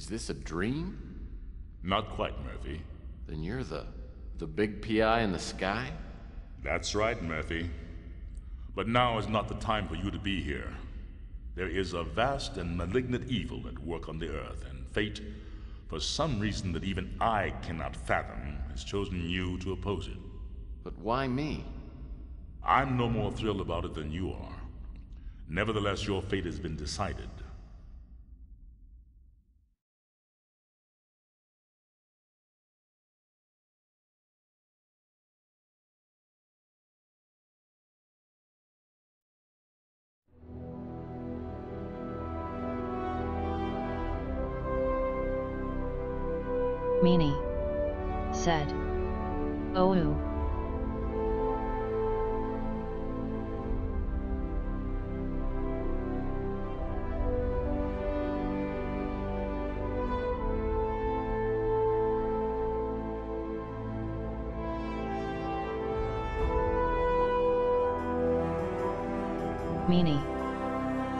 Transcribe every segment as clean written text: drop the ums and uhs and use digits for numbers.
Is this a dream? Not quite, Murphy. Then you're the big PI in the sky? That's right, Murphy. But now is not the time for you to be here. There is a vast and malignant evil at work on the Earth, and fate, for some reason that even I cannot fathom, has chosen you to oppose it. But why me? I'm no more thrilled about it than you are. Nevertheless, your fate has been decided. Meanie said, "Oh." Meanie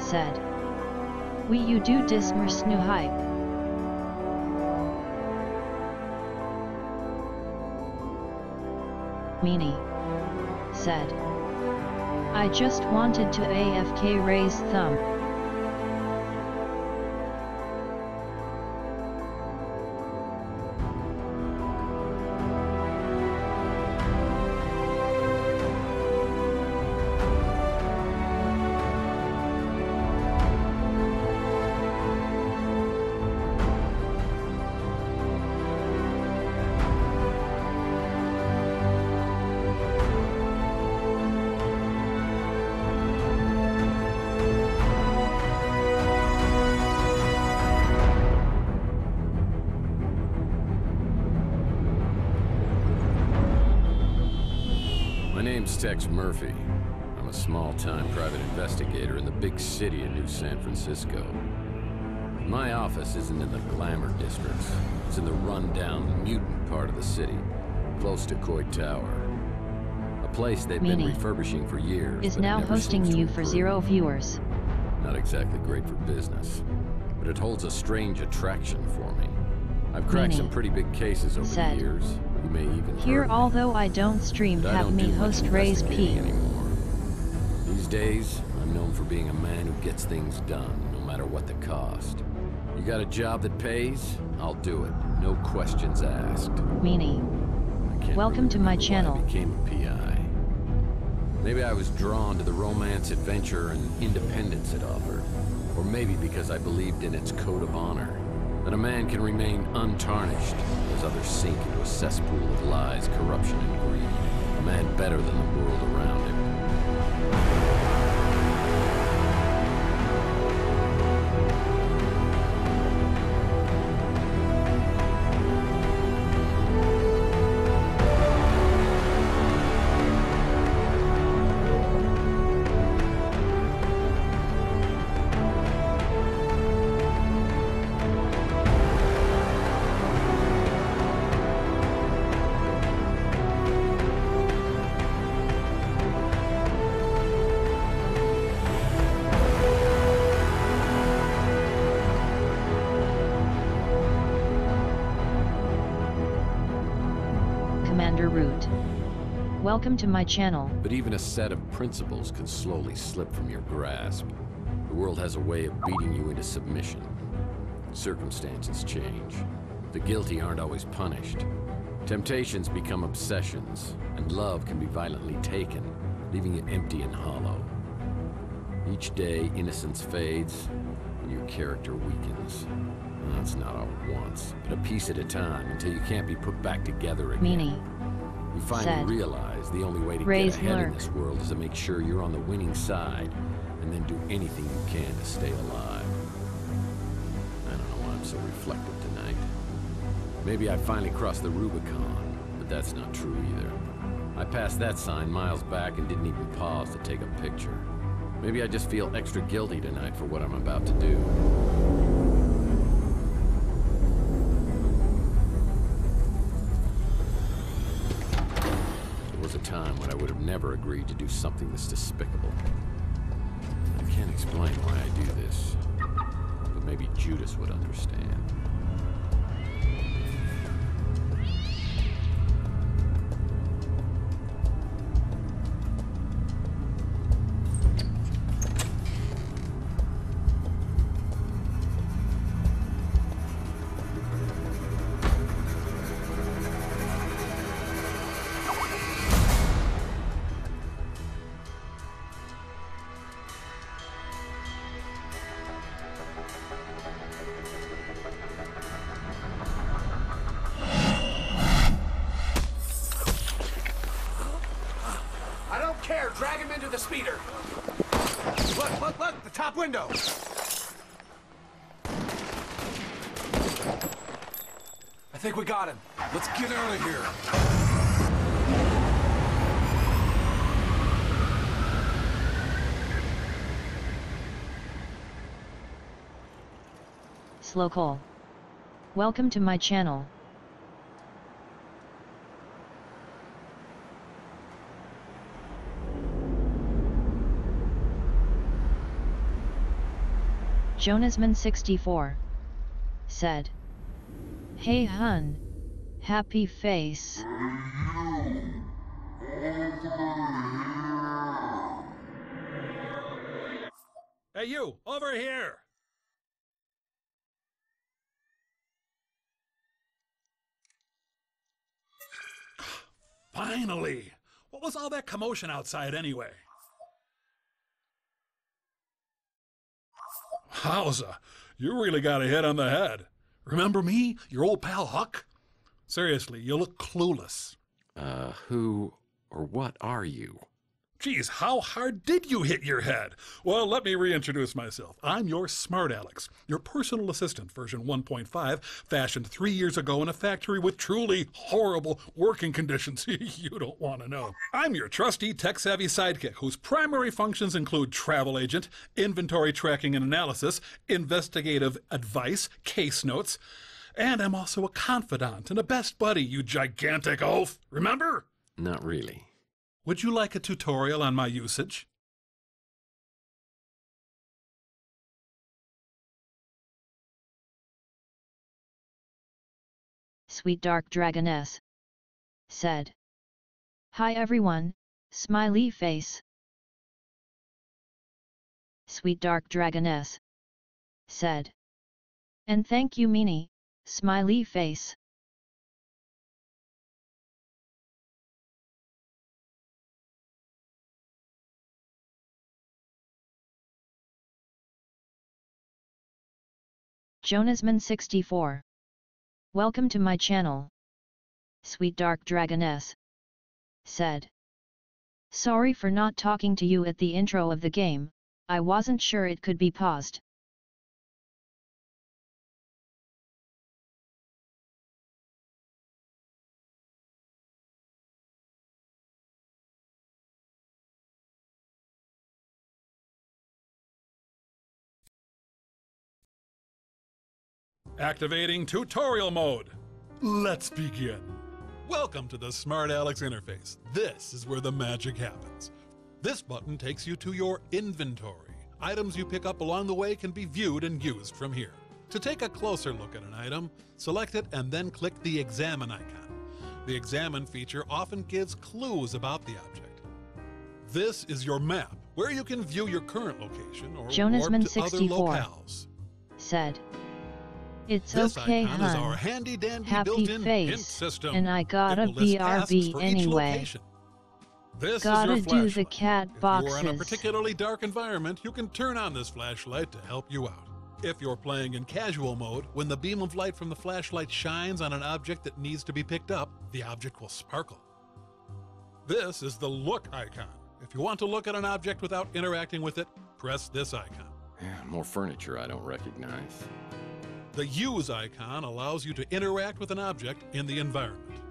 said, "We you do dis mer snu hype." Meanie said, "I just wanted to AFK raise thumb." My name's Tex Murphy. I'm a small-time private investigator in the big city of New San Francisco. My office isn't in the glamour districts. It's in the run-down, mutant part of the city, close to Coit Tower. A place they've been refurbishing for years. Is now hosting you for 0 viewers. Not exactly great for business, but it holds a strange attraction for me. I've cracked some pretty big cases over the years. You may even here, although I don't stream, have me host Raise P. Anymore. These days, I'm known for being a man who gets things done, no matter what the cost. You got a job that pays? I'll do it. No questions asked. Meanie, welcome to my channel. I became a PI. Maybe I was drawn to the romance, adventure, and independence it offered. Or maybe because I believed in its code of honor. That a man can remain untarnished as others sink into a cesspool of lies, corruption, and greed. A man better than the world around him. Commander Root, welcome to my channel. But even a set of principles can slowly slip from your grasp. The world has a way of beating you into submission. Circumstances change. The guilty aren't always punished. Temptations become obsessions, and love can be violently taken, leaving you empty and hollow. Each day, innocence fades, and your character weakens. That's not all at once, but a piece at a time, until you can't be put back together again. Meanie You finally realize the only way to get ahead in this world is to make sure you're on the winning side, and then do anything you can to stay alive. I don't know why I'm so reflective tonight. Maybe I finally crossed the Rubicon, but that's not true either. I passed that sign miles back and didn't even pause to take a picture. Maybe I just feel extra guilty tonight for what I'm about to do. There was a time when I would have never agreed to do something this despicable. I can't explain why I do this, but maybe Judas would understand. Drag him into the speeder! Look! The top window! I think we got him. Let's get out of here. Slowcall. Welcome to my channel. Jonasman64 said, "Hey hun, happy face." Hey you, over here! Finally! What was all that commotion outside anyway? Wowza, you really got a hit on the head. Remember me, your old pal Huck? Seriously, you look clueless. Who or what are you? Geez, how hard did you hit your head? Well, let me reintroduce myself. I'm your Smart Alex, your personal assistant, version 1.5, fashioned 3 years ago in a factory with truly horrible working conditions you don't want to know. I'm your trusty, tech-savvy sidekick whose primary functions include travel agent, inventory tracking and analysis, investigative advice, case notes, and I'm also a confidant and a best buddy, you gigantic oaf. Remember? Not really. Would you like a tutorial on my usage? Sweet Dark Dragoness said, "Hi everyone, smiley face." Sweet Dark Dragoness said, "And thank you Meanie, smiley face." Jonasman64. Welcome to my channel. Sweet Dark Dragoness said, "Sorry for not talking to you at the intro of the game, I wasn't sure it could be paused." Activating tutorial mode. Let's begin. Welcome to the Smart Alex interface. This is where the magic happens. This button takes you to your inventory. Items you pick up along the way can be viewed and used from here. To take a closer look at an item, select it and then click the Examine icon. The Examine feature often gives clues about the object. This is your map, where you can view your current location or warp to other Jonasman64 locales. said, "It's This okay icon is our hun, handy-dandy happy built-in hint face, system. and I got It a will list tasks BRB for each anyway. location. This Gotta is your do the flashlight. cat If you are in a boxes." particularly dark environment, you can turn on this flashlight to help you out. If you're playing in casual mode, when the beam of light from the flashlight shines on an object that needs to be picked up, the object will sparkle. This is the Look icon. If you want to look at an object without interacting with it, press this icon. More furniture I don't recognize. The Use icon allows you to interact with an object in the environment.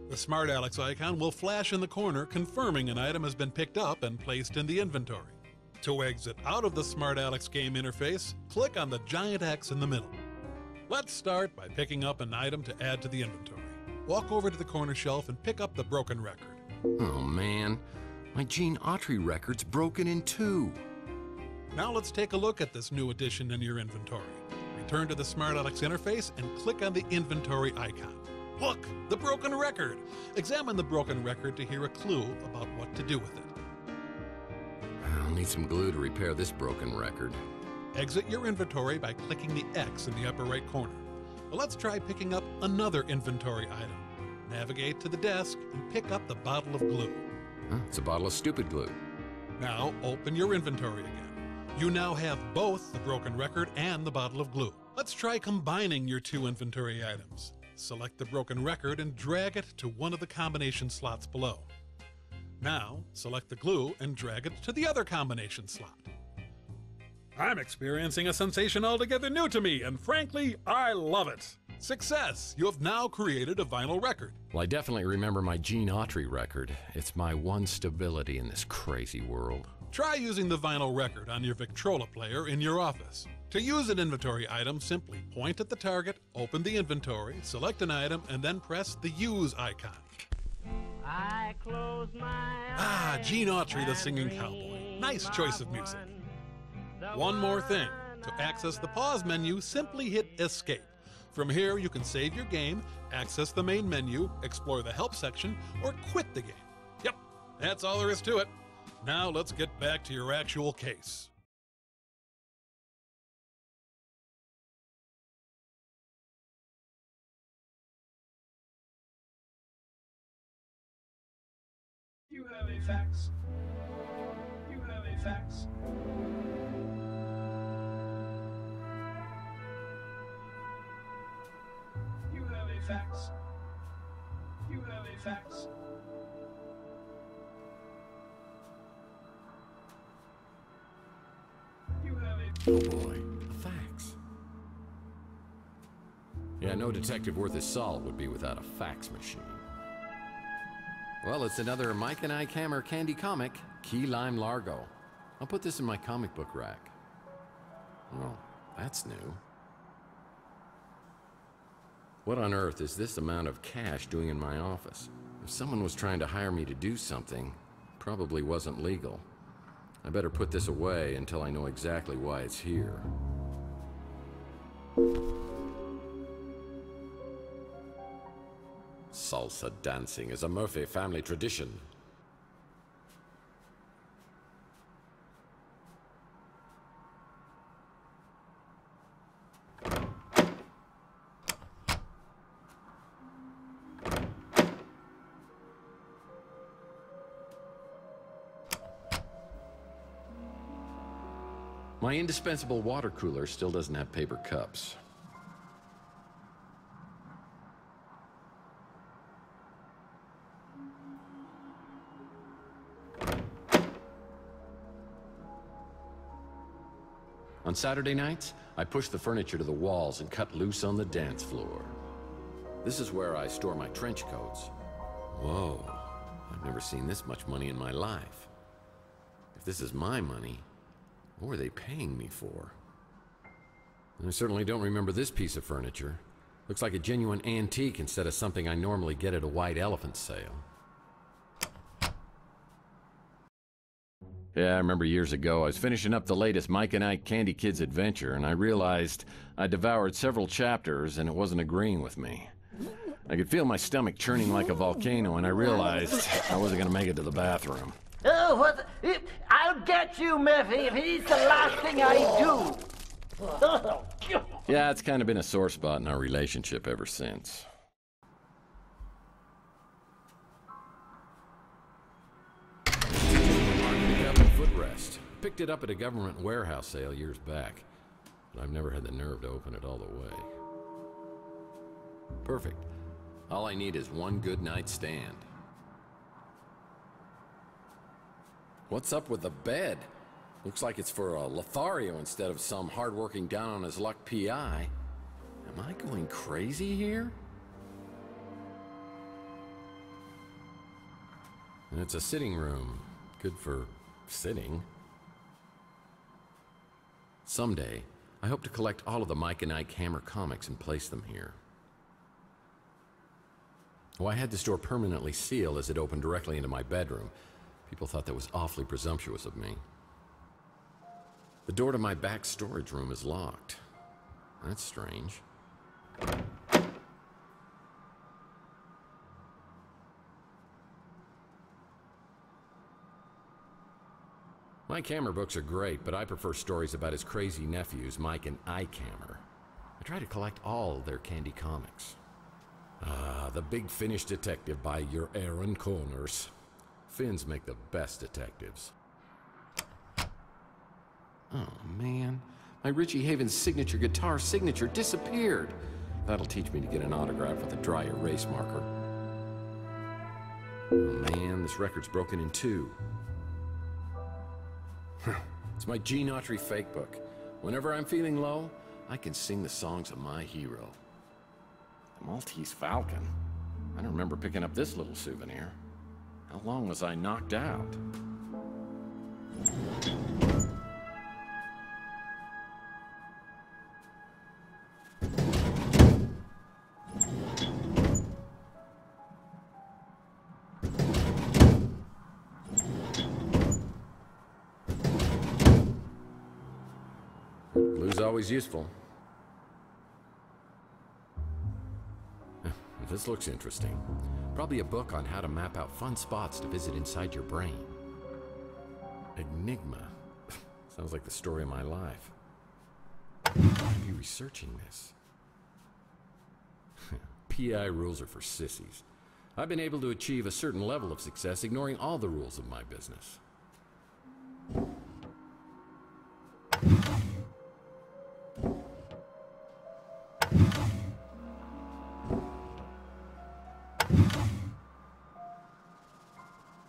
The Smart Alex icon will flash in the corner, confirming an item has been picked up and placed in the inventory. To exit out of the Smart Alex game interface, click on the giant X in the middle. Let's start by picking up an item to add to the inventory. Walk over to the corner shelf and pick up the broken record. Oh man, my Gene Autry record's broken in two. Now let's take a look at this new addition in your inventory. Return to the Smart Alex interface and click on the inventory icon. Look, the broken record. Examine the broken record to hear a clue about what to do with it. I'll need some glue to repair this broken record. Exit your inventory by clicking the X in the upper right corner. Well, let's try picking up another inventory item. Navigate to the desk and pick up the bottle of glue. It's a bottle of stupid glue. Now open your inventory again. You now have both the broken record and the bottle of glue. Let's try combining your two inventory items. Select the broken record and drag it to one of the combination slots below. Now, select the glue and drag it to the other combination slot. I'm experiencing a sensation altogether new to me, and frankly, I love it. Success! You have now created a vinyl record. Well, I definitely remember my Gene Autry record. It's my one stability in this crazy world. Try using the vinyl record on your Victrola player in your office. To use an inventory item, simply point at the target, open the inventory, select an item, and then press the Use icon. I close my eyes. Gene Autry, the singing cowboy. Nice choice of music. One more thing. To access the pause menu, simply hit Escape. From here, you can save your game, access the main menu, explore the help section, or quit the game. Yep, that's all there is to it. Now let's get back to your actual case. You have a fax. You have a fax. You have a fax. You have a fax. You have a... Oh boy, a fax. Yeah, no detective worth his salt would be without a fax machine. Well, it's another Mike and Ike Hammer candy comic, Key Lime Largo. I'll put this in my comic book rack. Well, that's new. What on earth is this amount of cash doing in my office? If someone was trying to hire me to do something, probably wasn't legal. I better put this away until I know exactly why it's here. Salsa dancing is a Murphy family tradition. My indispensable water cooler still doesn't have paper cups. On Saturday nights, I push the furniture to the walls and cut loose on the dance floor. This is where I store my trench coats. Whoa, I've never seen this much money in my life. If this is my money, what were they paying me for? And I certainly don't remember this piece of furniture. Looks like a genuine antique instead of something I normally get at a white elephant sale. Yeah, I remember years ago, I was finishing up the latest Mike and Ike Candy Kids adventure, and I realized I devoured several chapters and it wasn't agreeing with me. I could feel my stomach churning like a volcano, and I realized I wasn't gonna make it to the bathroom. Oh, what? I'll get you, Murphy, if it's the last thing I do. Yeah, it's kind of been a sore spot in our relationship ever since. Footrest. Picked it up at a government warehouse sale years back, but I've never had the nerve to open it all the way. Perfect. All I need is one good night's stand. What's up with the bed? Looks like it's for a Lothario instead of some hard-working down-on-his-luck PI. Am I going crazy here? And it's a sitting room. Good for sitting. Someday, I hope to collect all of the Mike and Ike Hammer comics and place them here. Oh, I had this door permanently sealed as it opened directly into my bedroom. People thought that was awfully presumptuous of me. The door to my back storage room is locked. That's strange. Mike Hammer books are great, but I prefer stories about his crazy nephews, Mike and Ike Hammer. I try to collect all their candy comics. The Big Finish Detective by your Aaron Connors. Finns make the best detectives. Oh man, my Richie Havens signature guitar signature disappeared. That'll teach me to get an autograph with a dry erase marker. Oh man, this record's broken in two. It's my Gene Autry fake book. Whenever I'm feeling low, I can sing the songs of my hero. The Maltese Falcon. I don't remember picking up this little souvenir. How long was I knocked out? Blue's always useful. This looks interesting. Probably a book on how to map out fun spots to visit inside your brain. Enigma. Sounds like the story of my life. I'd be researching this. PI rules are for sissies. I've been able to achieve a certain level of success ignoring all the rules of my business.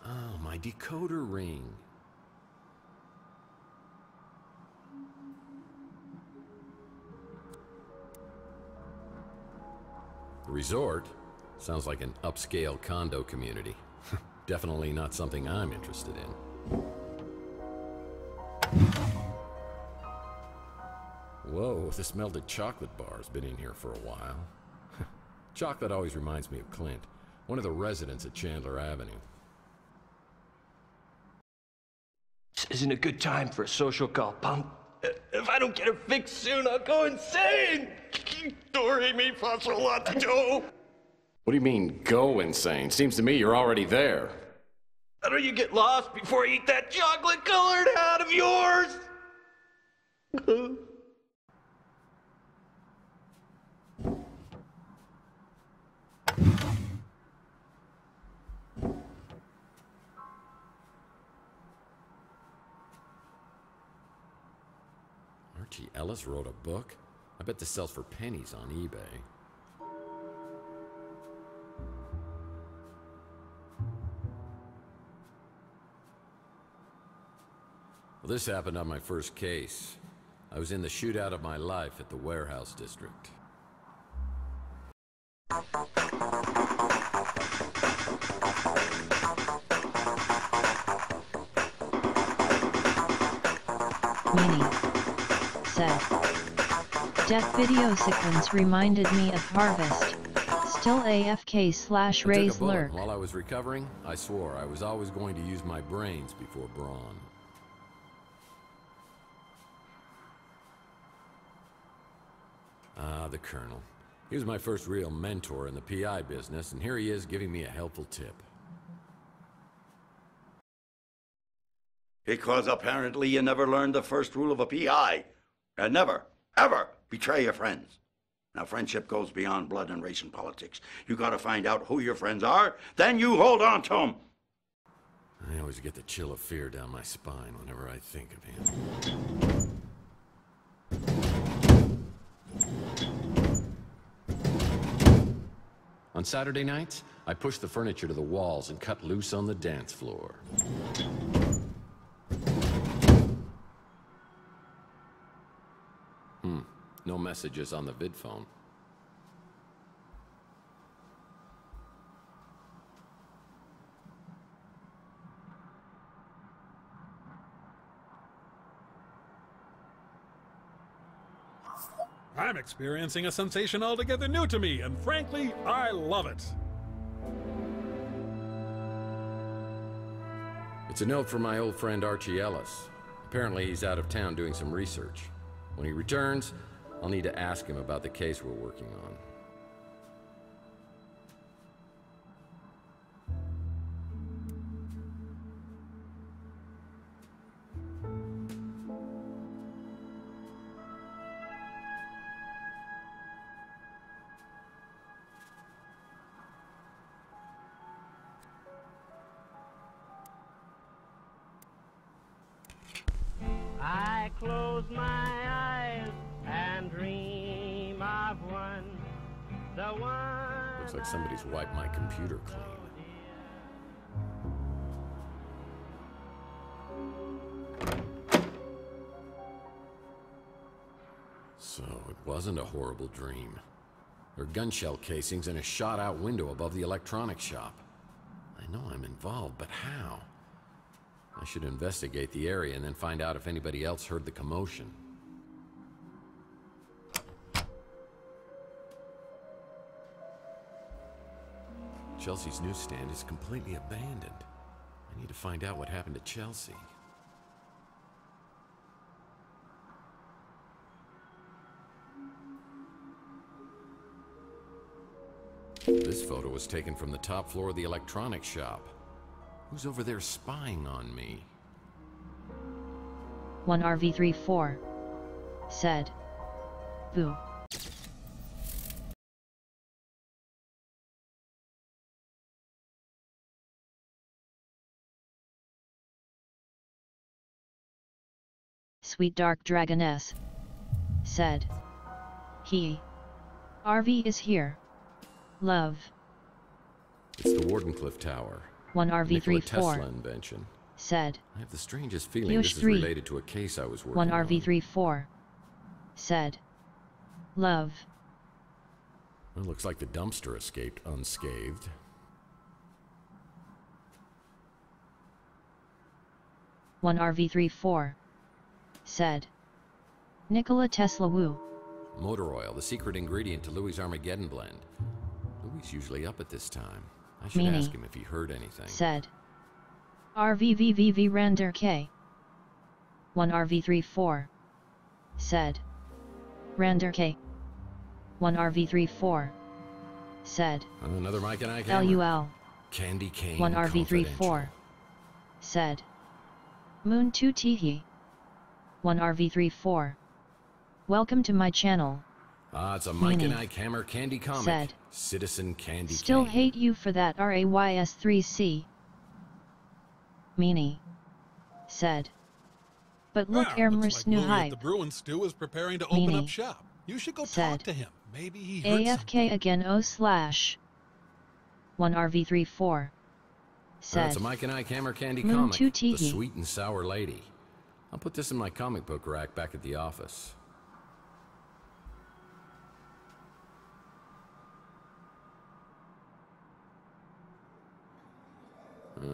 Oh, my decoder ring. The resort sounds like an upscale condo community. Definitely not something I'm interested in. Whoa, this melted chocolate bar's been in here for a while. Chocolate always reminds me of Clint, one of the residents at Chandler Avenue. This isn't a good time for a social call, punk. If I don't get her fixed soon, I'll go insane! Dory me for a lot to do! What do you mean, go insane? Seems to me you're already there. How do you get lost before I eat that chocolate-colored hat of yours? Archie Ellis wrote a book? I bet this sells for pennies on eBay. Well, this happened on my first case. I was in the shootout of my life at the warehouse district. Mini said. Death video sequence reminded me of Harvest. Still AFK/raise lurk. While I was recovering, I swore I was always going to use my brains before brawn. Ah, the Colonel. He was my first real mentor in the PI business, and here he is giving me a helpful tip. Because apparently you never learned the first rule of a PI. And never, ever betray your friends. Now, friendship goes beyond blood and race and politics. You gotta find out who your friends are, then you hold on to them. I always get the chill of fear down my spine whenever I think of him. On Saturday nights, I push the furniture to the walls and cut loose on the dance floor. No messages on the vid phone. I'm experiencing a sensation altogether new to me, and frankly, I love it. It's a note from my old friend Archie Ellis. Apparently he's out of town doing some research. When he returns, I'll need to ask him about the case we're working on. I close my eyes and dream of one, the one. Looks like somebody's wiped my computer clean. Wasn't a horrible dream. There are gun shell casings in a shot-out window above the electronics shop. I know I'm involved, but how? I should investigate the area and then find out if anybody else heard the commotion. Chelsea's newsstand is completely abandoned. I need to find out what happened to Chelsea. This photo was taken from the top floor of the electronics shop. Who's over there spying on me? 1RV34 said. Boo. Sweet Dark Dragoness said. RV is here. Love. It's the Wardenclyffe Tower. 1RV34 Tesla invention. Said. I have the strangest feeling this is related to a case I was working on. 1RV34 said. Love. It looks like the dumpster escaped unscathed. One RV34 said. Nikola Tesla Woo. Motor oil, the secret ingredient to Louis' Armageddon blend. Louis usually up at this time. I should ask him if he heard anything. Said. RVVVV Rander K. 1RV34 said. Rander K. 1RV34 said. Another Mike and I camera. LUL. Candy cane. 1RV34 said. Moon 2 Teehee. 1RV34. Welcome to my channel. Ah, it's a Mike and Ike Hammer Candy comic. Said. Citizen Candy Still Cane. hate you for that RAYS3C. Meanie. Said. But look, Ermris new hype. The Bruin stew is preparing to open up shop. You should go talk to him. Maybe he heard AFK again /. 1RV34 said. It's a Mike and Ike Hammer Candy Moon comic. 2 The Teehee. Sweet and Sour Lady. I'll put this in my comic book rack back at the office.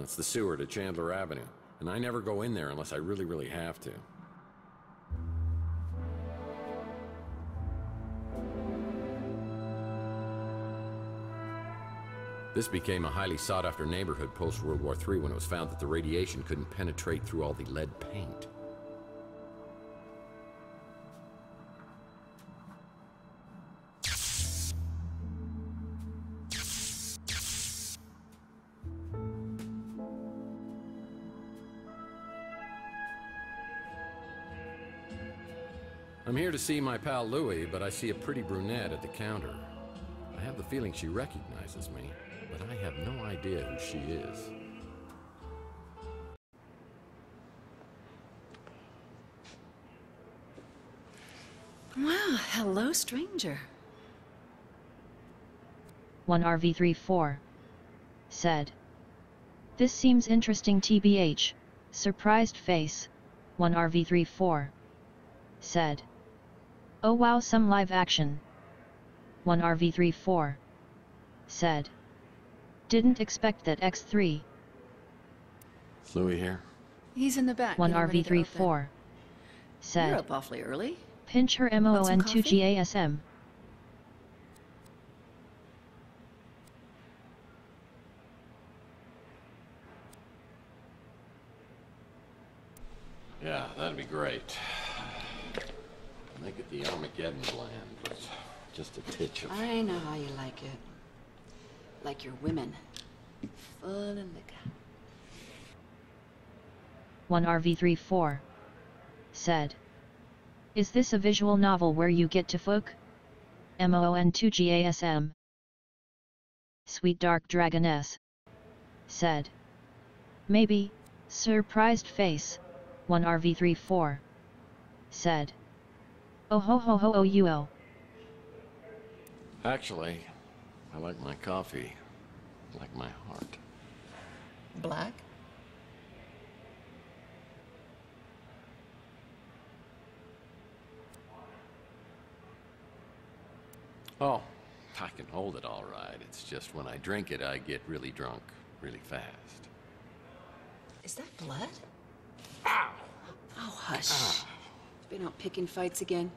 It's the sewer to Chandler Avenue, and I never go in there unless I really have to. This became a highly sought-after neighborhood post-World War III when it was found that the radiation couldn't penetrate through all the lead paint. I'm here to see my pal Louie, but I see a pretty brunette at the counter. I have the feeling she recognizes me, but I have no idea who she is. Well, hello, stranger. 1RV34 said. This seems interesting TBH. Surprised face. 1RV34 said. Oh wow, some live action. 1RV34 said. Didn't expect that X3. Is Louie here? He's in the back. 1RV34 said. You're up awfully early. Pinch her MON2GASM. Yeah, that'd be great. Make it the Armageddon blend, but just a titch of... I know how you like it. Like your women. Full of liquor. 1RV34 said. Is this a visual novel where you get to fuck? MON2GASM. Sweet Dark Dragoness said. Maybe. Surprised face. 1RV34 said. Oh ho ho ho oh you oh. Actually, I like my coffee like my heart. Black? Oh, I can hold it all right. It's just when I drink it, I get really drunk really fast. Is that blood? Ow! Oh, hush. Been out picking fights again?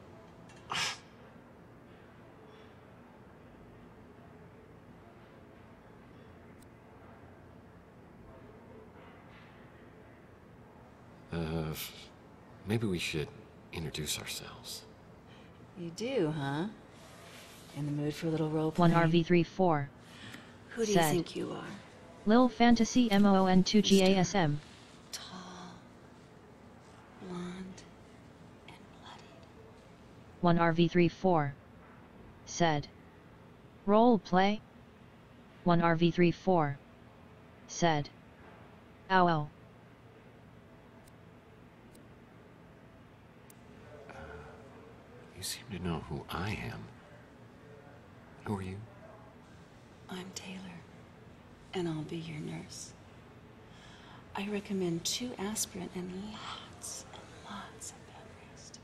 Maybe we should introduce ourselves. You do, huh? In the mood for a little role One playing? RV34. Who do you think you are? Lil Fantasy MON2GASM. Tall, blonde, and bloodied. One RV34. Said. Role play. One RV34. Said. Ow ow. You seem to know who I am. Who are you? I'm Taylor, and I'll be your nurse. I recommend 2 aspirin and lots of bed rest.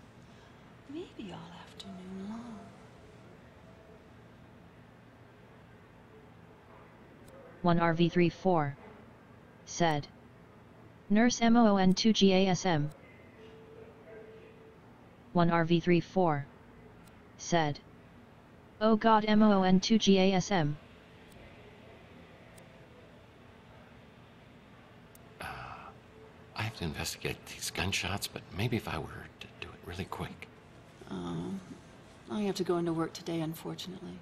Maybe all afternoon long. One RV34. Said. Nurse MON2GASM. One RV34. Said. Oh god MON2GASM. I have to investigate these gunshots, but maybe if I were to do it really quick. Oh, I have to go into work today, unfortunately.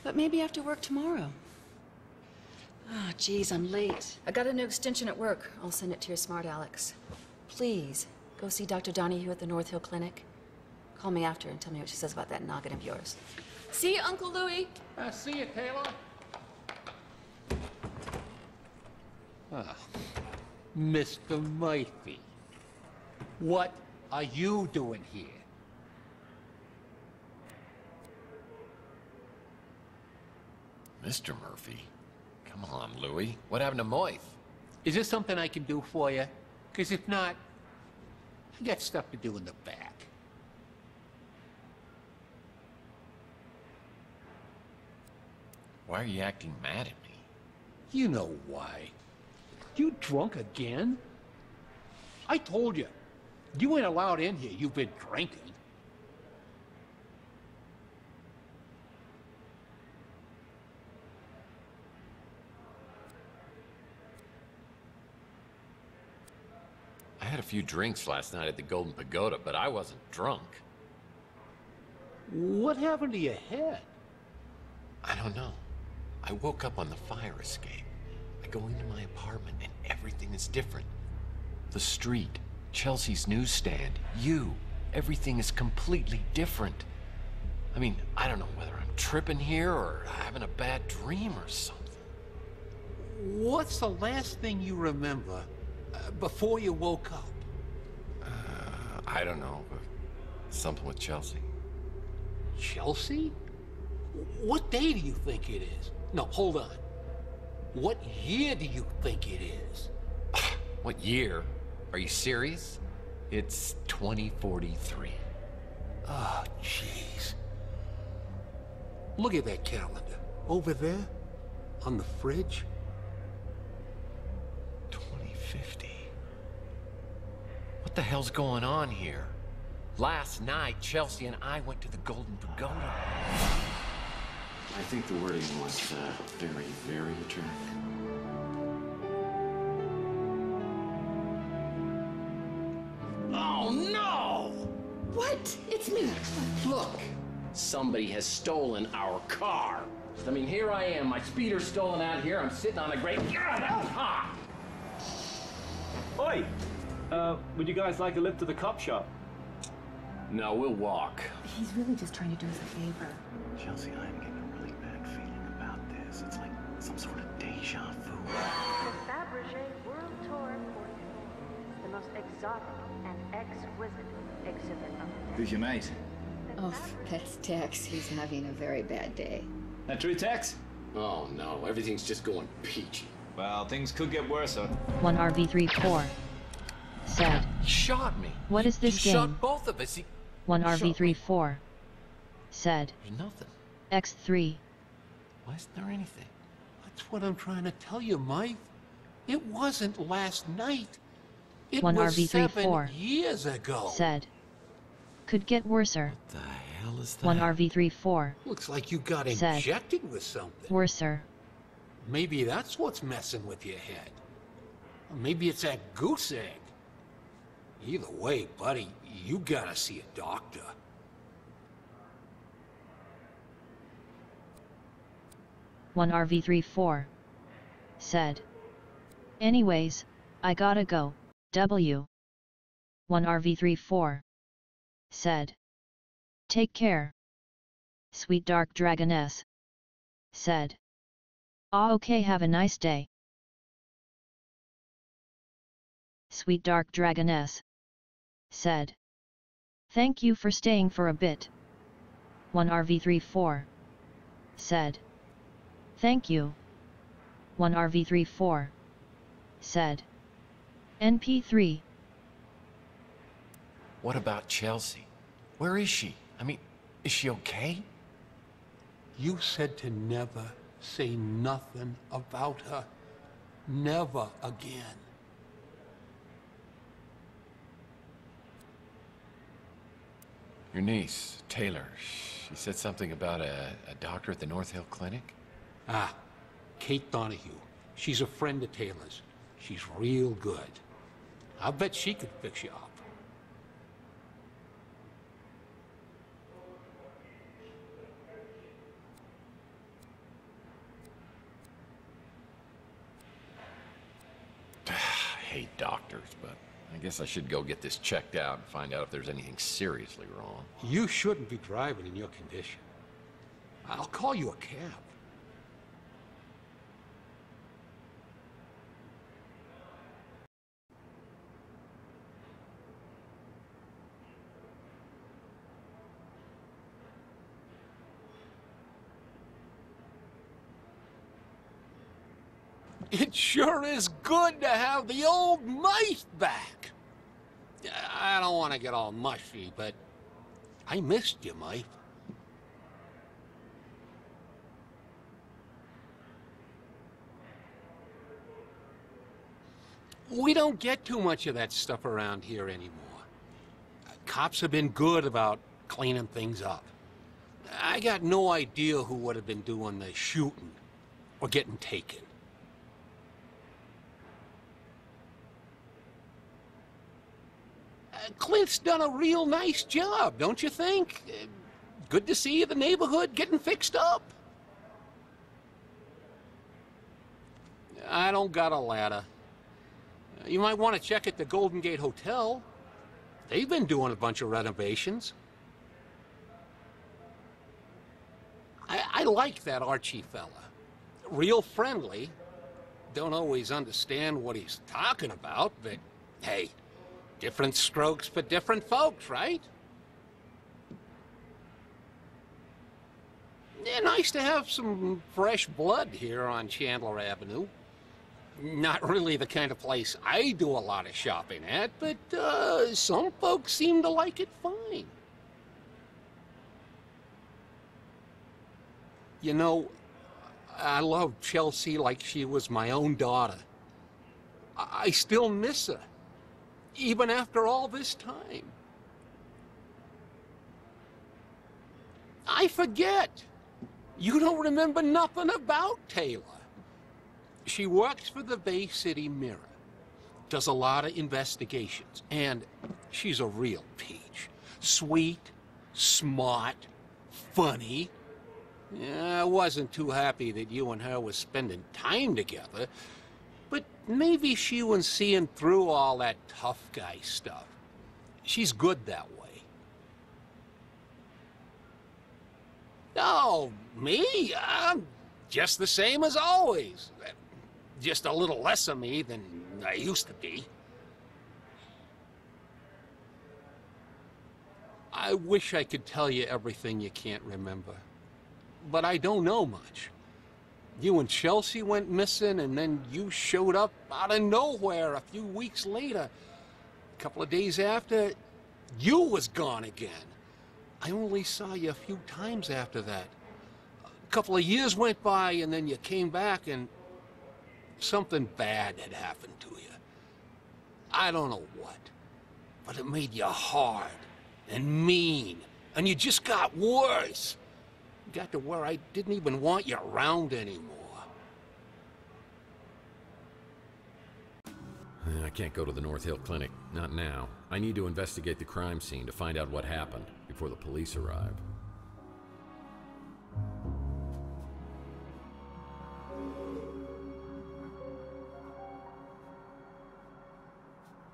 But maybe after work tomorrow. Ah, geez, I'm late. I got a new extension at work. I'll send it to your smart Alex. Please, go see Dr. Donahue at the North Hill Clinic. Call me after and tell me what she says about that noggin of yours. See you, Uncle Louie. See you, Taylor. Ah, Mr. Murphy, what are you doing here? Mr. Murphy? Come on, Louie. What happened to Moith? Is there something I can do for you? Because if not, I got stuff to do in the back. Why are you acting mad at me? You know why. You drunk again? I told you. You ain't allowed in here. You've been drinking. I had a few drinks last night at the Golden Pagoda, but I wasn't drunk. What happened to your head? I don't know. I woke up on the fire escape. I go into my apartment and everything is different. The street, Chelsea's newsstand, you. Everything is completely different. I mean, I don't know whether I'm tripping here or having a bad dream or something. What's the last thing you remember before you woke up? I don't know, but something with Chelsea. Chelsea? What day do you think it is? No, hold on. What year do you think it is? What year? Are you serious? It's 2043. Oh, jeez. Look at that calendar. Over there, on the fridge. 2050. What the hell's going on here? Last night, Chelsea and I went to the Golden Pagoda. I think the wording was very, very attractive. Oh, no! What? It's me. Look, somebody has stolen our car. I mean, here I am, my speeder's stolen out here. I'm sitting on a great... God, that was hot! Oi! Would you guys like a lift to the cop shop? No, we'll walk. He's really just trying to do us a favor. Chelsea, I'm getting a really bad feeling about this. It's like some sort of deja vu. The Fabergé World Tour 44. The most exotic and exquisite exhibit of the day. Who's your mate? Oh, that's Tex. He's having a very bad day. That true, Tex? Oh, no. Everything's just going peachy. Well, things could get worse, huh? One RV34. Said. He shot me. What is this He game? shot both of us. One RV34. Said. There's nothing. X3. Why isn't there anything? That's what I'm trying to tell you, Mike. It wasn't last night. It was 1RV34 7 years ago. Said. Could get worser. What the hell is that? 1RV34 Looks like you got said. injected with something. Worser. Maybe that's what's messing with your head. Or maybe it's that goose egg. Either way, buddy, you gotta see a doctor. One RV34 said. Anyways, I gotta go. W. 1RV34 said. Take care. Sweet Dark Dragoness said. Ah, okay, have a nice day. Sweet Dark Dragoness said. Thank you for staying for a bit. 1RV34 said. Thank you. 1RV34 said. NP3. What about Chelsea? Where is she? I mean, is she okay? You said to never say nothing about her. Never again. Your niece, Taylor, she said something about a doctor at the North Hill Clinic? Ah, Kate Donahue. She's a friend of Taylor's. She's real good. I bet she could fix you up. I hate doctors, but I guess I should go get this checked out and find out if there's anything seriously wrong. You shouldn't be driving in your condition. I'll call you a cab. It sure is good to have the old mice back. I don't want to get all mushy, but I missed you, Mike. We don't get too much of that stuff around here anymore. Cops have been good about cleaning things up. I got no idea who would have been doing the shooting or getting taken. Clint's done a real nice job, don't you think? Good to see the neighborhood getting fixed up. I don't got a ladder. You might want to check at the Golden Gate Hotel. They've been doing a bunch of renovations. I like that Archie fella. Real friendly. Don't always understand what he's talking about, but hey, different strokes for different folks, right? Yeah, nice to have some fresh blood here on Chandler Avenue. Not really the kind of place I do a lot of shopping at, but some folks seem to like it fine. You know, I love Chelsea like she was my own daughter. I still miss her, even after all this time. I forget. You don't remember nothing about Taylor. She works for the Bay City Mirror, does a lot of investigations, and she's a real peach. Sweet, smart, funny. Yeah, I wasn't too happy that you and her were spending time together, but maybe she was seeing through all that tough guy stuff. She's good that way. Oh, me? I'm just the same as always. Just a little less of me than I used to be. I wish I could tell you everything you can't remember, but I don't know much. You and Chelsea went missing, and then you showed up out of nowhere a few weeks later. A couple of days after, you was gone again. I only saw you a few times after that. couple of years went by, and then you came back, and something bad had happened to you. I don't know what, but it made you hard and mean, and you just got worse. Got to where I didn't even want you around anymore. I can't go to the North Hill Clinic. Not now. I need to investigate the crime scene to find out what happened before the police arrive.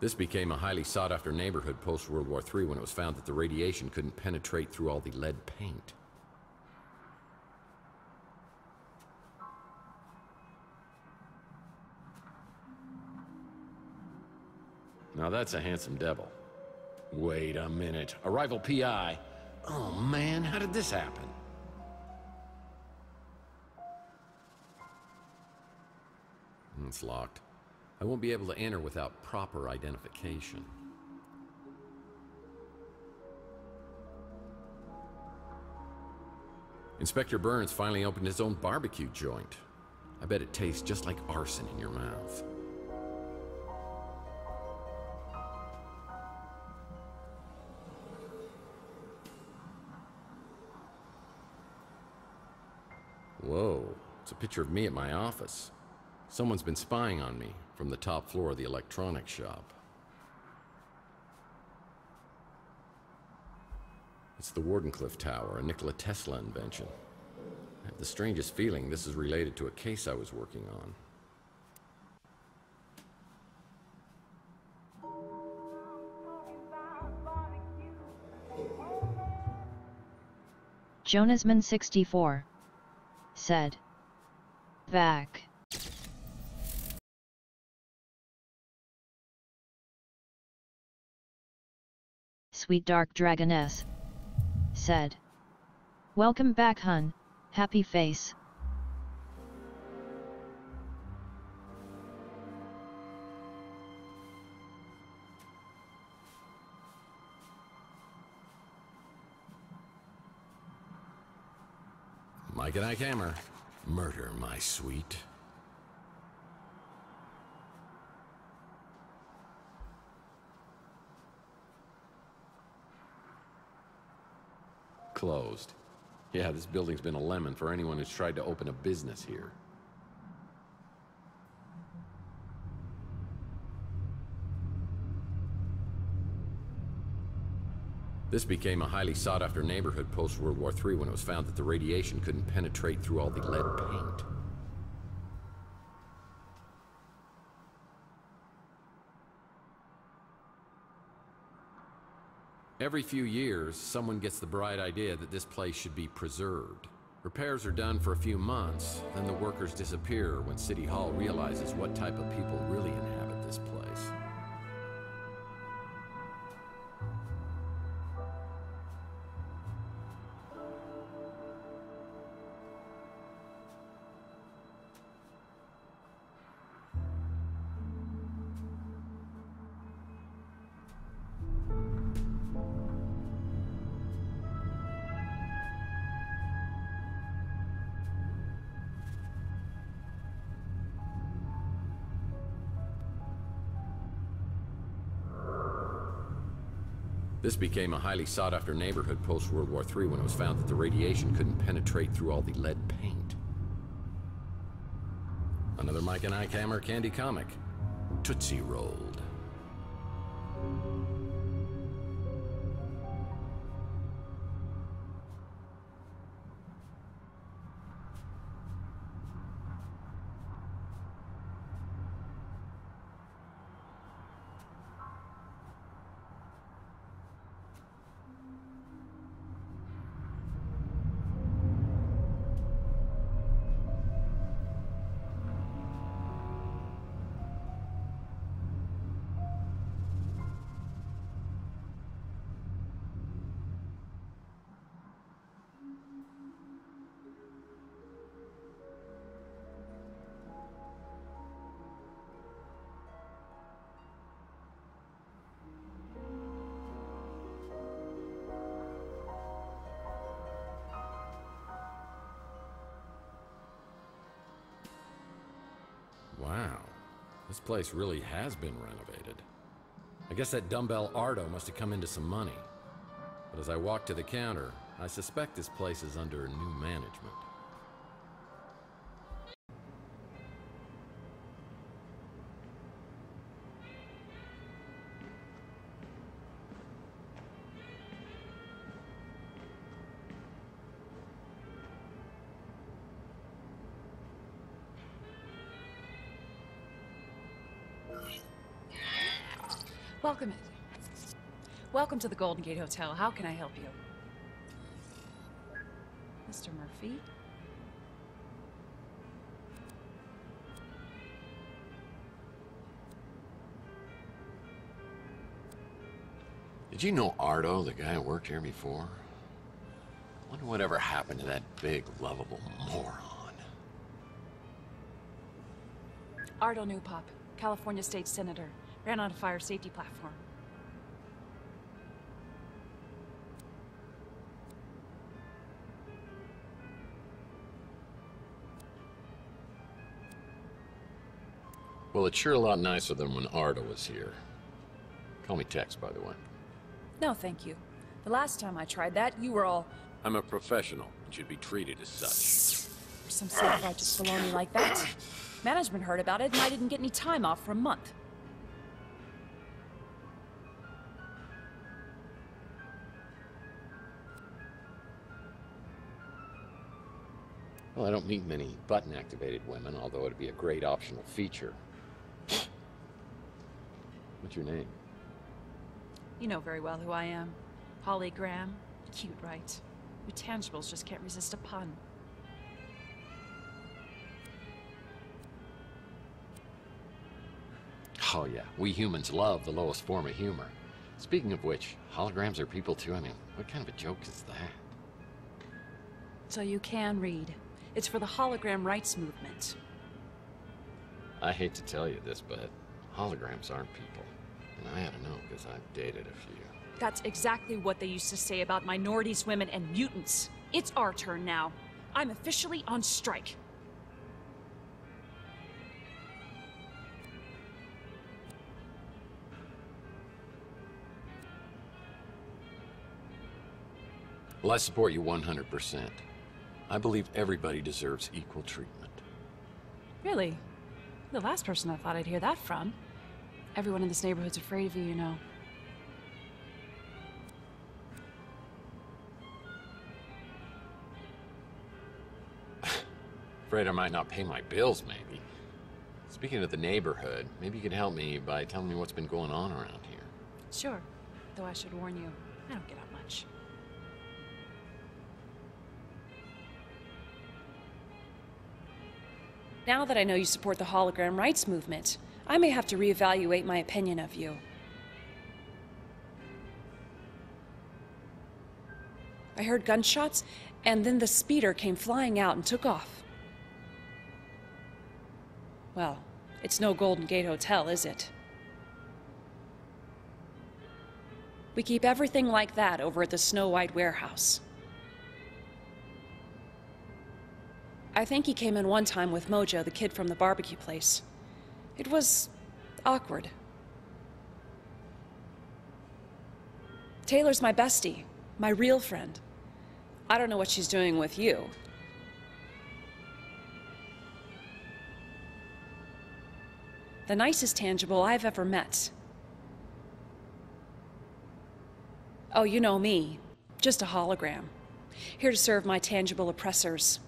This became a highly sought-after neighborhood post-World War III when it was found that the radiation couldn't penetrate through all the lead paint. Now that's a handsome devil. Wait a minute. A rival PI? Oh man, how did this happen? It's locked. I won't be able to enter without proper identification. Inspector Burns finally opened his own barbecue joint. I bet it tastes just like arson in your mouth. Whoa, it's a picture of me at my office. Someone's been spying on me from the top floor of the electronics shop. It's the Wardenclyffe Tower, a Nikola Tesla invention. I have the strangest feeling this is related to a case I was working on. Jonasman64 said, "Back." Sweet Dark Dragoness said, "Welcome back, hun. Happy face." Mike and Ike Hammer, murder my sweet. Closed. Yeah, this building's been a lemon for anyone who's tried to open a business here. This became a highly sought-after neighborhood post-World War III when it was found that the radiation couldn't penetrate through all the lead paint. Every few years, someone gets the bright idea that this place should be preserved. Repairs are done for a few months, then the workers disappear when City Hall realizes what type of people really inhabit this place. This became a highly sought-after neighborhood post-World War III when it was found that the radiation couldn't penetrate through all the lead paint. Another Mike and Ike Hammer candy comic, Tootsie Rolled. Wow. This place really has been renovated. I guess that dumbbell Ardo must have come into some money. But as I walk to the counter, I suspect this place is under new management. Welcome to the Golden Gate Hotel. How can I help you? Mr. Murphy? Did you know Ardo, the guy who worked here before? Wonder whatever happened to that big, lovable moron. Ardo Newpop, California State Senator. Ran on a fire safety platform. Well, it's sure a lot nicer than when Ardo was here. Call me Tex, by the way. No, thank you. The last time I tried that, you were all... I'm a professional and should be treated as such. For some self-righteous baloney like that. Management heard about it and I didn't get any time off for a month. Well, I don't meet many button-activated women, although it'd be a great optional feature. What's your name? You know very well who I am. Holly Graham. Cute, right? You tangibles just can't resist a pun. Oh yeah, we humans love the lowest form of humor. Speaking of which, holograms are people too. I mean, what kind of a joke is that? So you can read. It's for the hologram rights movement. I hate to tell you this, but holograms aren't people. And I ought to know because I've dated a few. That's exactly what they used to say about minorities, women, and mutants. It's our turn now. I'm officially on strike. Well, I support you 100%. I believe everybody deserves equal treatment. Really? The last person I thought I'd hear that from. Everyone in this neighborhood's afraid of you, you know. Afraid I might not pay my bills, maybe. Speaking of the neighborhood, maybe you could help me by telling me what's been going on around here. Sure. Though I should warn you, I don't get out much. Now that I know you support the hologram rights movement, I may have to reevaluate my opinion of you. I heard gunshots, and then the speeder came flying out and took off. Well, it's no Golden Gate Hotel, is it? We keep everything like that over at the Snow White warehouse. I think he came in one time with Mojo, the kid from the barbecue place. It was awkward. Taylor's my bestie, my real friend. I don't know what she's doing with you. The nicest tangible I've ever met. Oh, you know me. Just a hologram. Here to serve my tangible oppressors.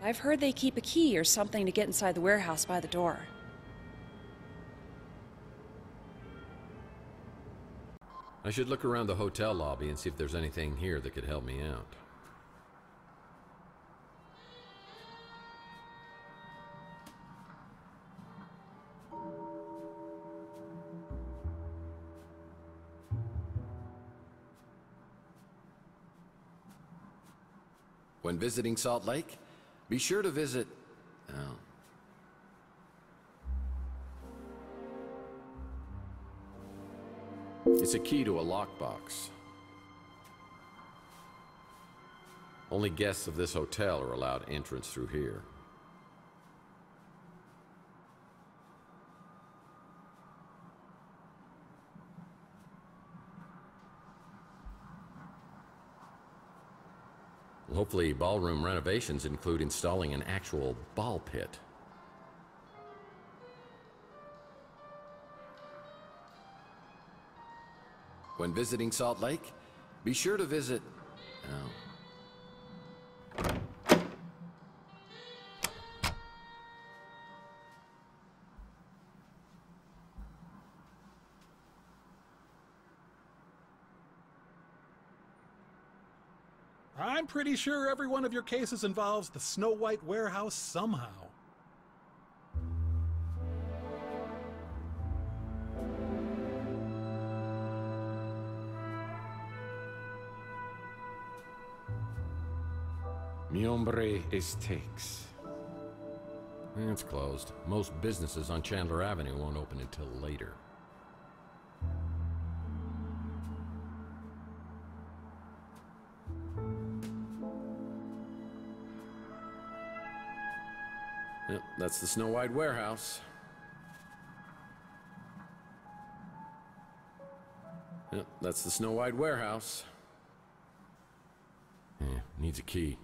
I've heard they keep a key or something to get inside the warehouse by the door. I should look around the hotel lobby and see if there's anything here that could help me out. When visiting Salt Lake, be sure to visit... Oh. It's a key to a lockbox. Only guests of this hotel are allowed entrance through here. Hopefully ballroom renovations include installing an actual ball pit. When visiting Salt Lake, be sure to visit... Oh. I'm pretty sure every one of your cases involves the Snow White warehouse somehow. Mi hombre es Tex. It's closed. Most businesses on Chandler Avenue won't open until later. Yep, that's the Snow White warehouse. Yep, that's the Snow White warehouse. Yeah, needs a key.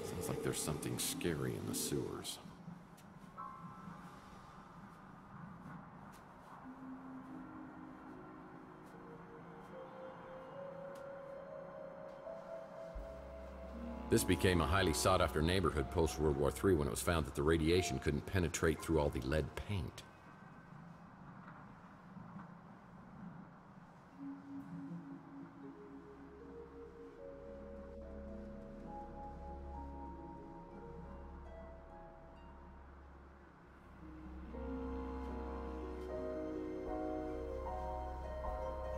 Sounds like there's something scary in the sewers. This became a highly sought-after neighborhood post-World War III when it was found that the radiation couldn't penetrate through all the lead paint.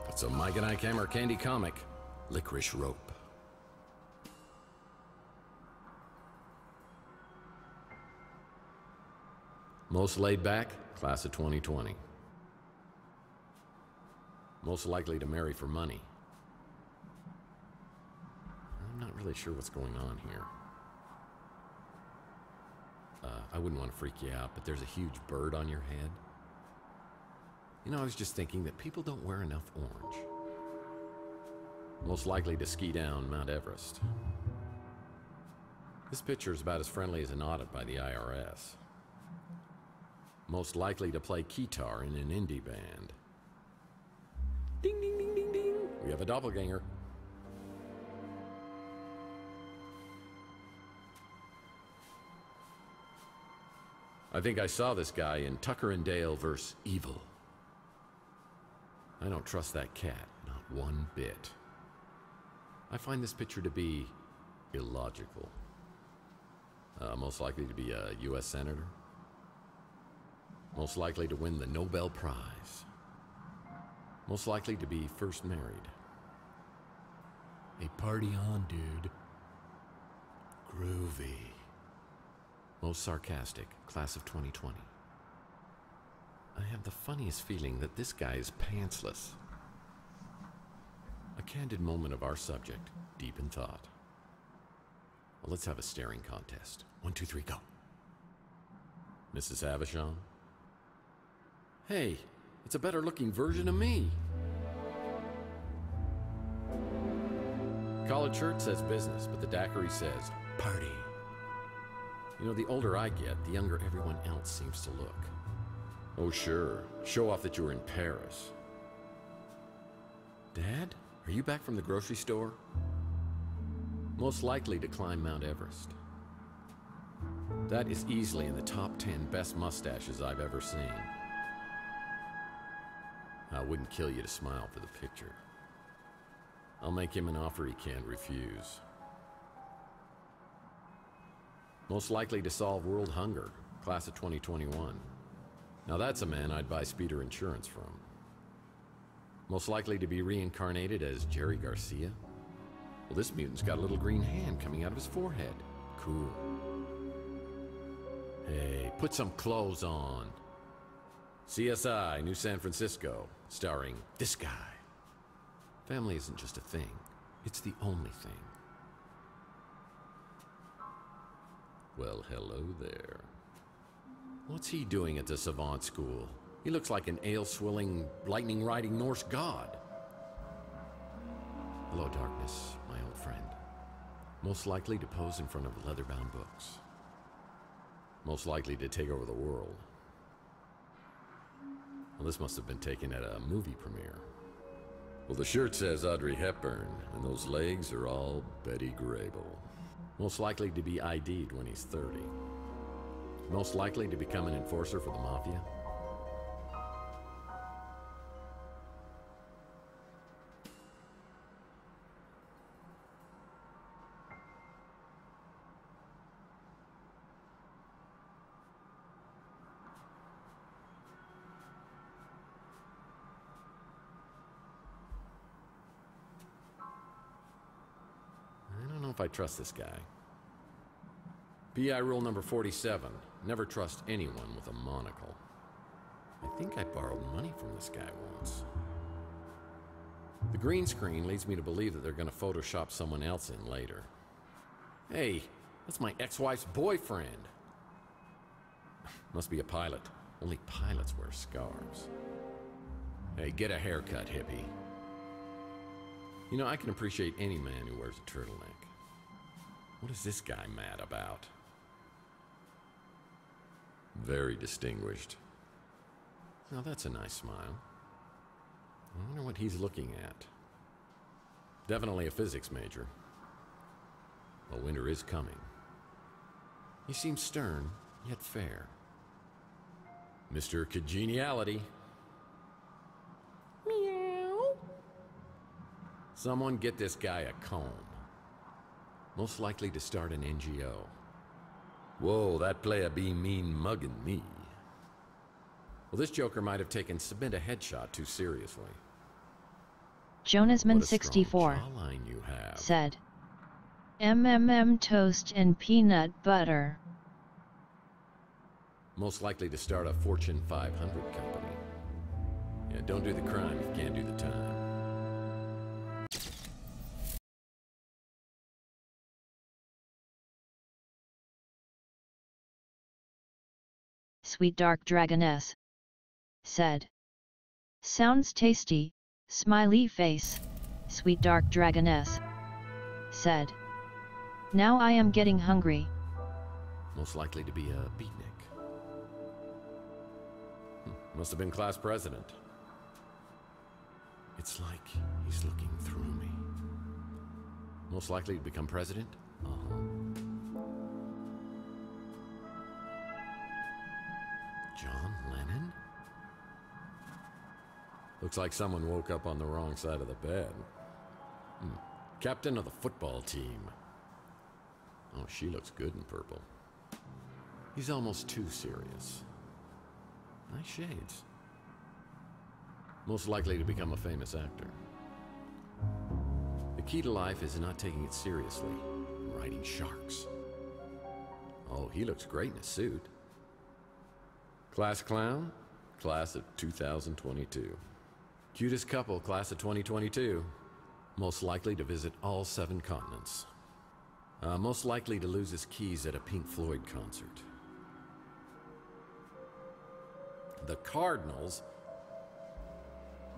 It's a Mike and Ike Hammer candy comic, Licorice Rope. Most laid back, class of 2020. Most likely to marry for money. I'm not really sure what's going on here. I wouldn't want to freak you out, but there's a huge bird on your head. You know, I was just thinking that people don't wear enough orange. Most likely to ski down Mount Everest. This picture is about as friendly as an audit by the IRS. Most likely to play guitar in an indie band. Ding, ding, ding, ding, ding. We have a doppelganger. I think I saw this guy in Tucker and Dale vs. Evil. I don't trust that cat, not one bit. I find this picture to be illogical. Most likely to be a U.S. Senator. Most likely to win the Nobel Prize. Most likely to be first married. Hey, party on, dude. Groovy. Most sarcastic, class of 2020. I have the funniest feeling that this guy is pantsless. A candid moment of our subject, deep in thought. Well, let's have a staring contest. 1, 2, 3, go. Mrs. Havisham? Hey, it's a better looking version of me. Collared shirt says business, but the daiquiri says party. You know, the older I get, the younger everyone else seems to look. Oh sure, show off that you were in Paris. Dad, are you back from the grocery store? Most likely to climb Mount Everest. That is easily in the top 10 best mustaches I've ever seen. I wouldn't kill you to smile for the picture. I'll make him an offer he can't refuse. Most likely to solve world hunger, class of 2021. Now that's a man I'd buy speeder insurance from. Most likely to be reincarnated as Jerry Garcia. Well, this mutant's got a little green hand coming out of his forehead. Cool. Hey, put some clothes on. CSI, New San Francisco, starring this guy. Family isn't just a thing, it's the only thing. Well, hello there. What's he doing at the Savant School? He looks like an ale-swilling, lightning-riding Norse god. Hello, Darkness, my old friend. Most likely to pose in front of leather-bound books. Most likely to take over the world. Well, this must have been taken at a movie premiere. Well, the shirt says Audrey Hepburn, and those legs are all Betty Grable. Most likely to be ID'd when he's 30. Most likely to become an enforcer for the Mafia. I don't know if I trust this guy. PI rule number 47. Never trust anyone with a monocle. I think I borrowed money from this guy once. The green screen leads me to believe that they're going to Photoshop someone else in later. Hey, that's my ex-wife's boyfriend. Must be a pilot. Only pilots wear scarves. Hey, get a haircut, hippie. You know, I can appreciate any man who wears a turtleneck. What is this guy mad about? Very distinguished. Now that's a nice smile. I wonder what he's looking at. Definitely a physics major. Well, winter is coming. He seems stern, yet fair. Mr. Congeniality. Meow. Someone get this guy a comb. Most likely to start an NGO. Whoa, that player be mean mugging me. Well, this joker might have taken Submit a Headshot too seriously. Jonasman64 said, toast and peanut butter. Most likely to start a Fortune 500 company. Yeah, don't do the crime if you can't do the time. Sweet Dark Dragoness said, sounds tasty, smiley face. Sweet Dark Dragoness said, now I am getting hungry. Most likely to be a beatnik. Must have been class president. It's like he's looking through me. Most likely to become president? Uh-huh. John Lennon? Looks like someone woke up on the wrong side of the bed. Captain of the football team. Oh, she looks good in purple. He's almost too serious. Nice shades. Most likely to become a famous actor. The key to life is not taking it seriously, and riding sharks. Oh, he looks great in a suit. Class clown? Class of 2022. Cutest couple, class of 2022. Most likely to visit all 7 continents. Most likely to lose his keys at a Pink Floyd concert. The Cardinals?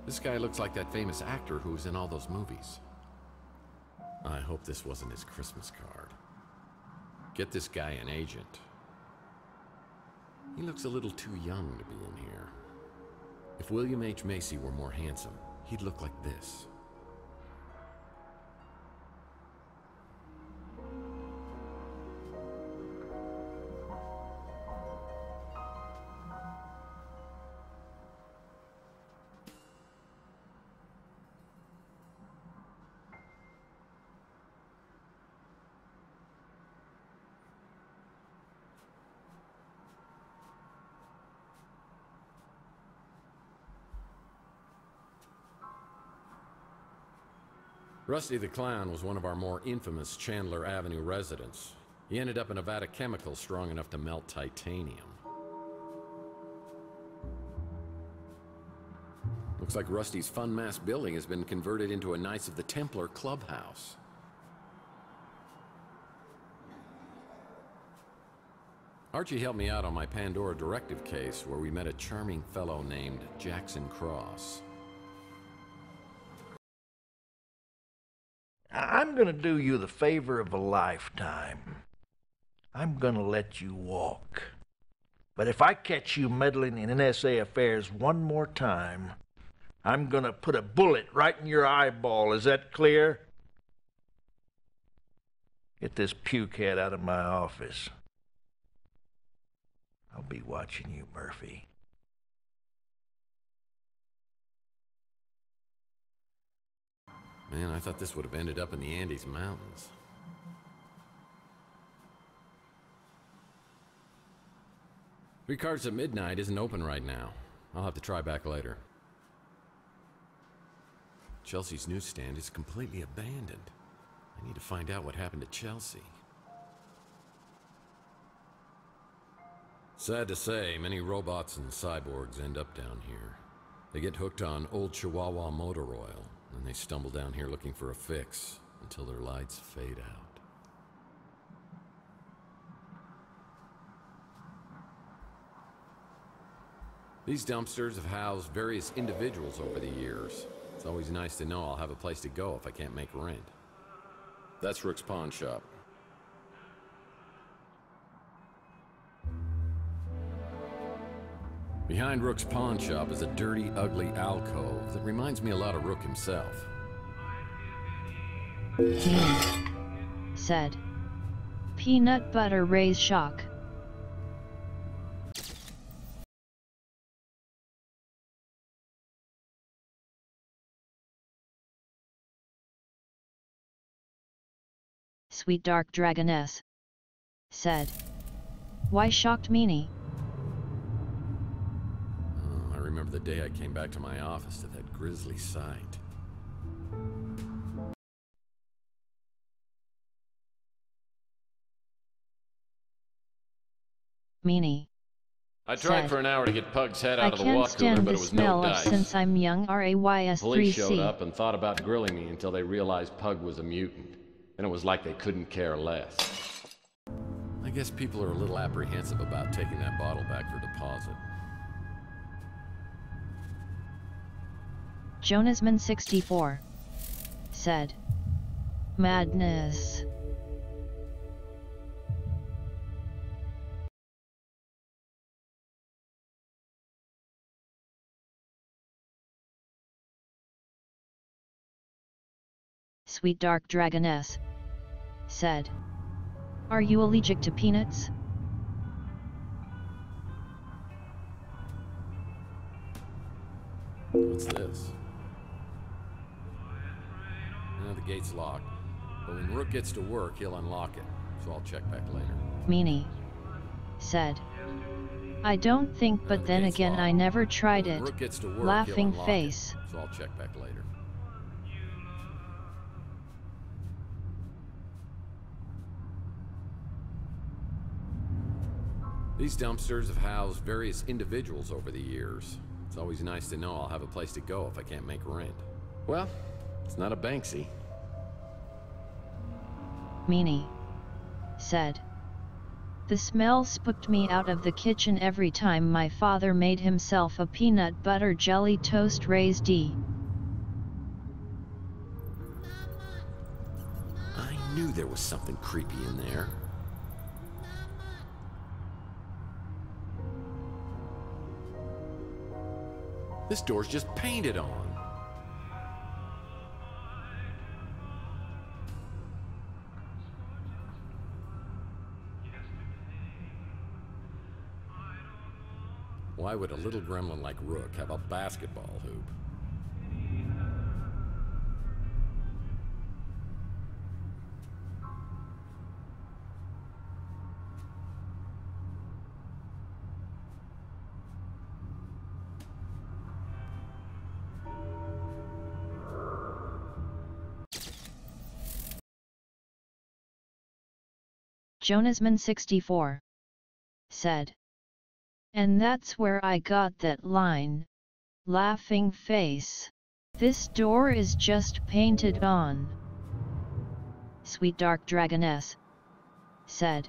This guy looks like that famous actor who was in all those movies. I hope this wasn't his Christmas card. Get this guy an agent. He looks a little too young to be in here. If William H. Macy were more handsome, he'd look like this. Rusty the Clown was one of our more infamous Chandler Avenue residents. He ended up in a vat of chemicals strong enough to melt titanium. Looks like Rusty's Fun Mass building has been converted into a Knights of the Templar clubhouse. Archie helped me out on my Pandora Directive case, where we met a charming fellow named Jackson Cross. I'm gonna do you the favor of a lifetime. I'm gonna let you walk. But if I catch you meddling in NSA affairs one more time, I'm gonna put a bullet right in your eyeball. Is that clear? Get this pukehead out of my office. I'll be watching you, Murphy. Man, I thought this would have ended up in the Andes Mountains. Three Cards at Midnight isn't open right now. I'll have to try back later. Chelsea's newsstand is completely abandoned. I need to find out what happened to Chelsea. Sad to say, many robots and cyborgs end up down here. They get hooked on old Chihuahua motor oil, and they stumble down here looking for a fix until their lights fade out. These dumpsters have housed various individuals over the years. It's always nice to know I'll have a place to go if I can't make rent. That's Rook's Pawn Shop. Behind Rook's Pawn Shop is a dirty, ugly alcove that reminds me a lot of Rook himself. Said. Peanut butter raise shock. Sweet Dark Dragoness. Said. Why shocked meanie? I remember the day I came back to my office to that grisly sight. Meanie. I tried for an hour to get Pug's head out of the water cooler, but it was no dice. Since I'm young RAYS3C. Police showed up and thought about grilling me until they realized Pug was a mutant. And it was like they couldn't care less. I guess people are a little apprehensive about taking that bottle back for deposit. Jonasman64 said. Madness. Sweet Dark Dragoness said. Are you allergic to peanuts? What's this? The gate's locked, but when Rook gets to work, he'll unlock it, so I'll check back later. Meanie said. I don't think, but then again I never tried it. Rook gets to work, Laughing face. So I'll check back later. These dumpsters have housed various individuals over the years. It's always nice to know I'll have a place to go if I can't make rent. Well, it's not a Banksy. Meanie said. The smell spooked me out of the kitchen every time my father made himself a peanut butter jelly toast raised D. I knew there was something creepy in there. This door's just painted on. Why would a little gremlin like Rook have a basketball hoop? Jonasman64 said. And that's where I got that line, Laughing face. This door is just painted on. Sweet Dark Dragoness said.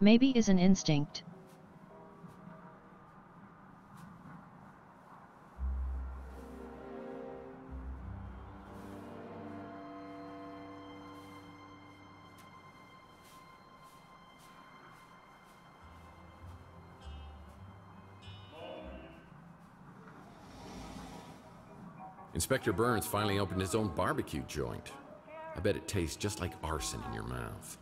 Maybe is an instinct. Inspector Burns finally opened his own barbecue joint. I bet it tastes just like arson in your mouth.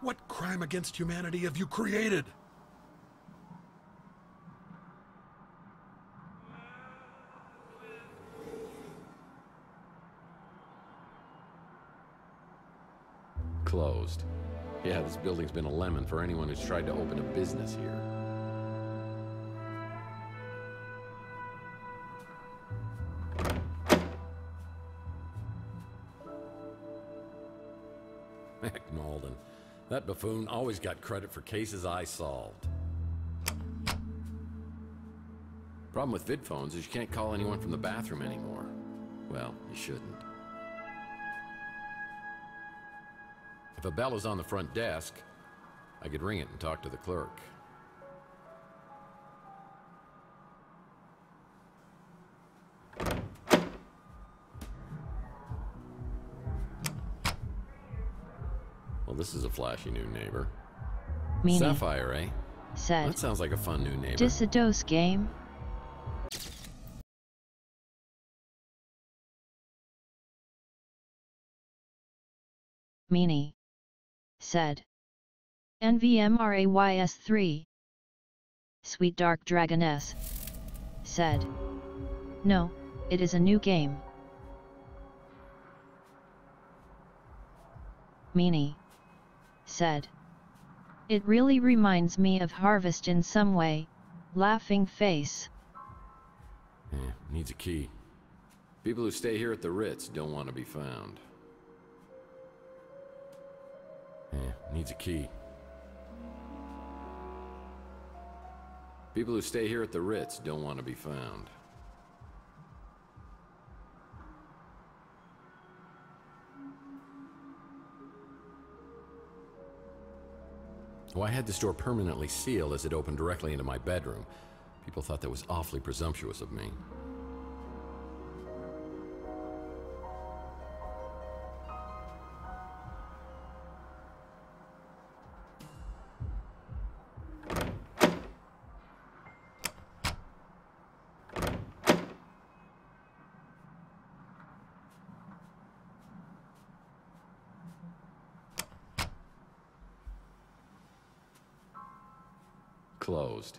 What crime against humanity have you created? Closed. Yeah, this building's been a lemon for anyone who's tried to open a business here. Heck, Malden. That buffoon always got credit for cases I solved. Problem with vid phones is you can't call anyone from the bathroom anymore. Well, you shouldn't. If a bell is on the front desk, I could ring it and talk to the clerk. Well, this is a flashy new neighbor. Meanie Sapphire, eh? said. That sounds like a fun new neighbor. Dis a dose game? Meanie said. NVMRAYS3. Sweet Dark Dragoness said. No, it is a new game. Meanie said. It really reminds me of Harvest in some way. Laughing face. Yeah, needs a key. People who stay here at the Ritz don't want to be found. Yeah, needs a key. People who stay here at the Ritz don't want to be found. Well, I had this door permanently sealed as it opened directly into my bedroom. People thought that was awfully presumptuous of me. Closed.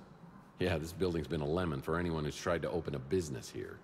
Yeah, this building's been a lemon for anyone who's tried to open a business here.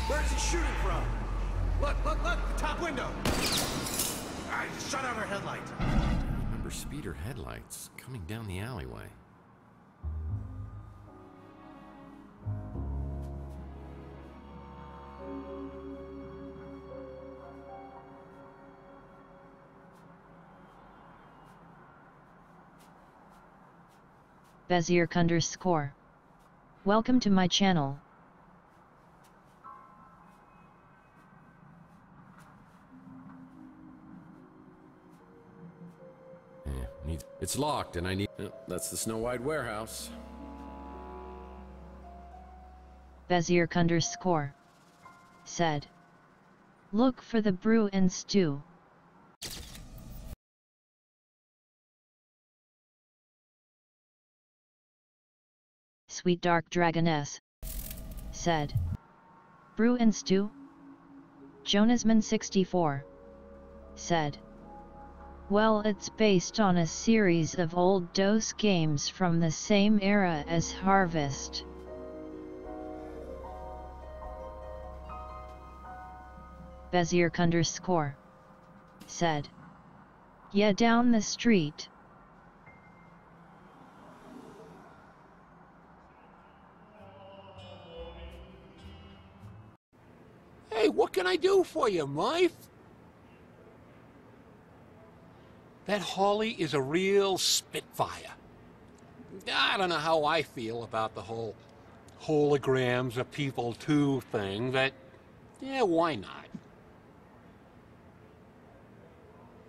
Where's he shooting from? Look, the top window! I just shut out our headlights. I remember speeder headlights coming down the alleyway. Bezirk_. Welcome to my channel. It's locked and I need... that's the Snow White warehouse. Bezirk_. Said. Look for the brew and stew. Sweet Dark Dragoness. Said. Brew and stew? Jonasman64. Said. Well, it's based on a series of old DOS games from the same era as Harvest. Bezirk_. Said. Yeah, down the street. Hey, what can I do for you, Murph? That Holly is a real spitfire. I don't know how I feel about the whole holograms of people too thing, but yeah, why not?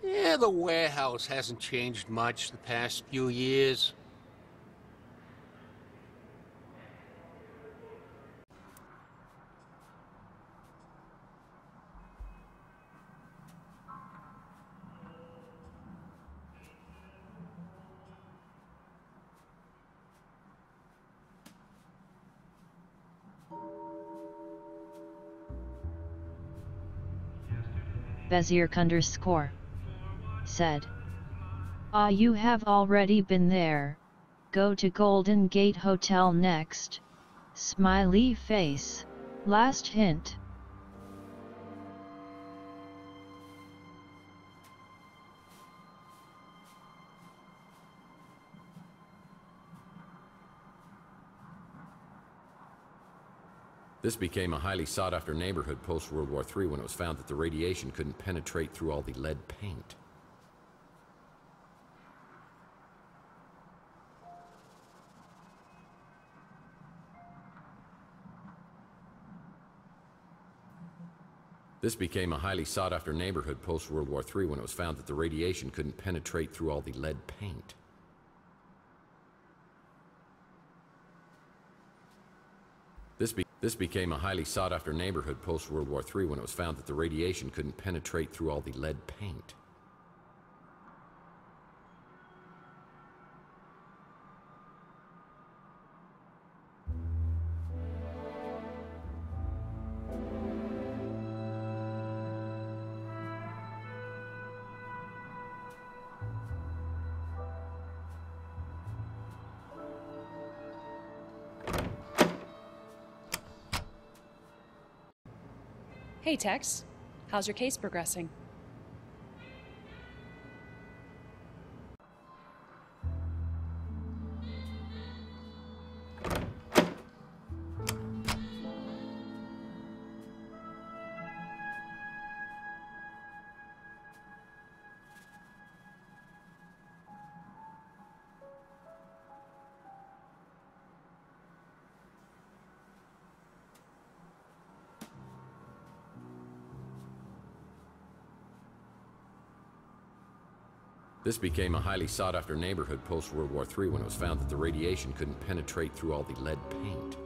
Yeah, the warehouse hasn't changed much the past few years. Bezirk_. Said. Ah, you have already been there. Go to Golden Gate Hotel next. Smiley face. Last hint. This became a highly sought-after neighborhood post-World War III when it was found that the radiation couldn't penetrate through all the lead paint. This became a highly sought-after neighborhood post-World War III when it was found that the radiation couldn't penetrate through all the lead paint. This became a highly sought-after neighborhood post-World War III when it was found that the radiation couldn't penetrate through all the lead paint. Hey Tex, how's your case progressing? This became a highly sought-after neighborhood post-World War III when it was found that the radiation couldn't penetrate through all the lead paint.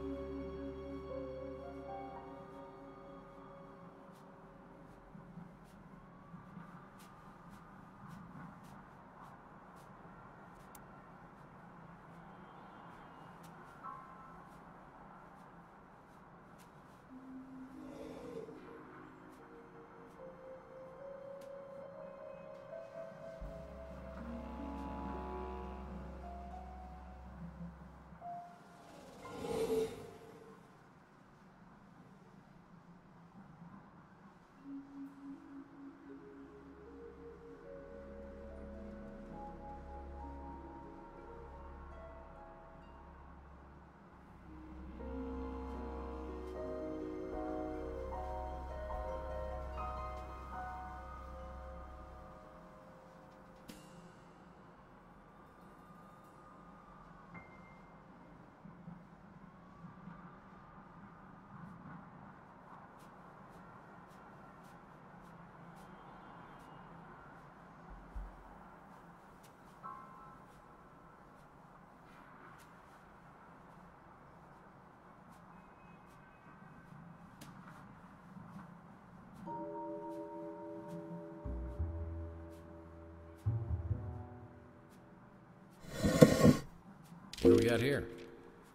we got here?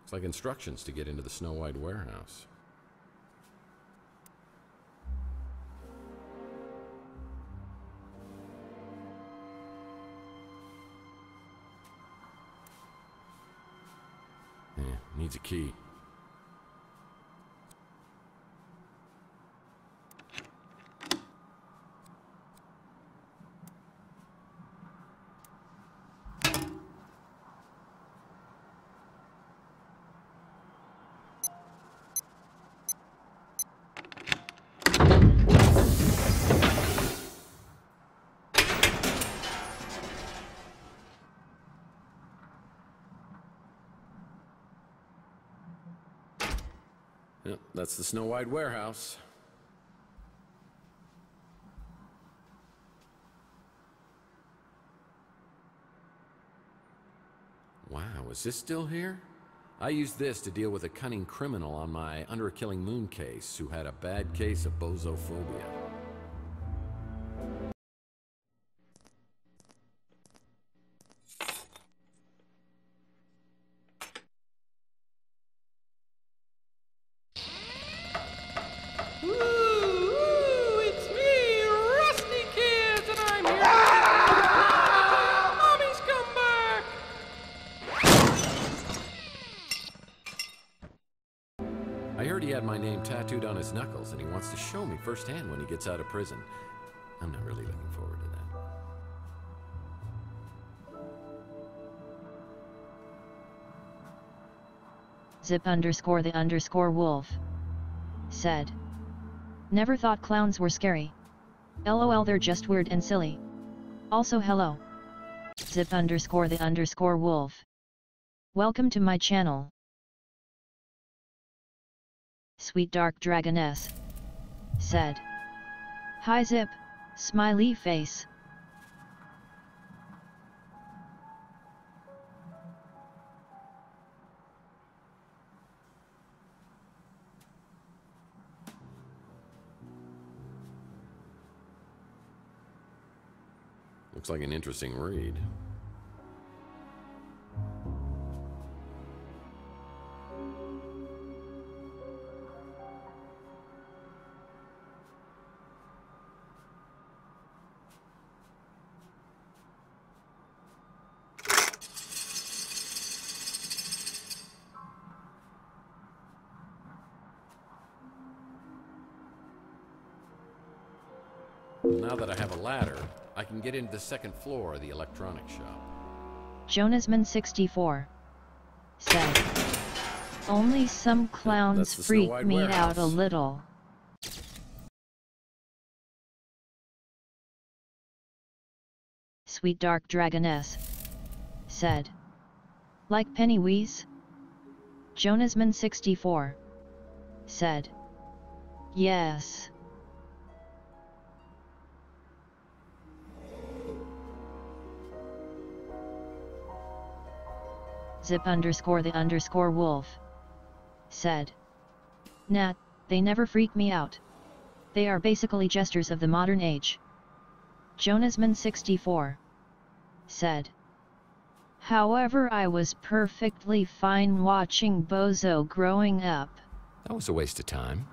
It's like instructions to get into the Snow White warehouse. Yeah, needs a key. Yep, that's the Snow White warehouse. Wow, is this still here? I used this to deal with a cunning criminal on my Under a Killing Moon case who had a bad case of bozophobia. It's me, Rusty Kids, and I'm here. Mommy's come back. I heard he had my name tattooed on his knuckles, and he wants to show me firsthand when he gets out of prison. I'm not really looking forward to that. Zip_the_wolf said, "Never thought clowns were scary. LOL, they're just weird and silly. Also hello. Zip_the_wolf. Welcome to my channel." Sweet Dark Dragoness said, "Hi Zip, smiley face." Looks like an interesting read. Now that I have a ladder, I can get into the second floor of the electronics shop. Jonasman64 said, "Only some clowns freak me out a little." Sweet Dark Dragoness said, "Like Pennywise?" Jonasman64 said, "Yes." Zip_the_wolf said, "Nah, they never freak me out. They are basically jesters of the modern age." Jonasman64 said, "However, I was perfectly fine watching Bozo growing up." That was a waste of time.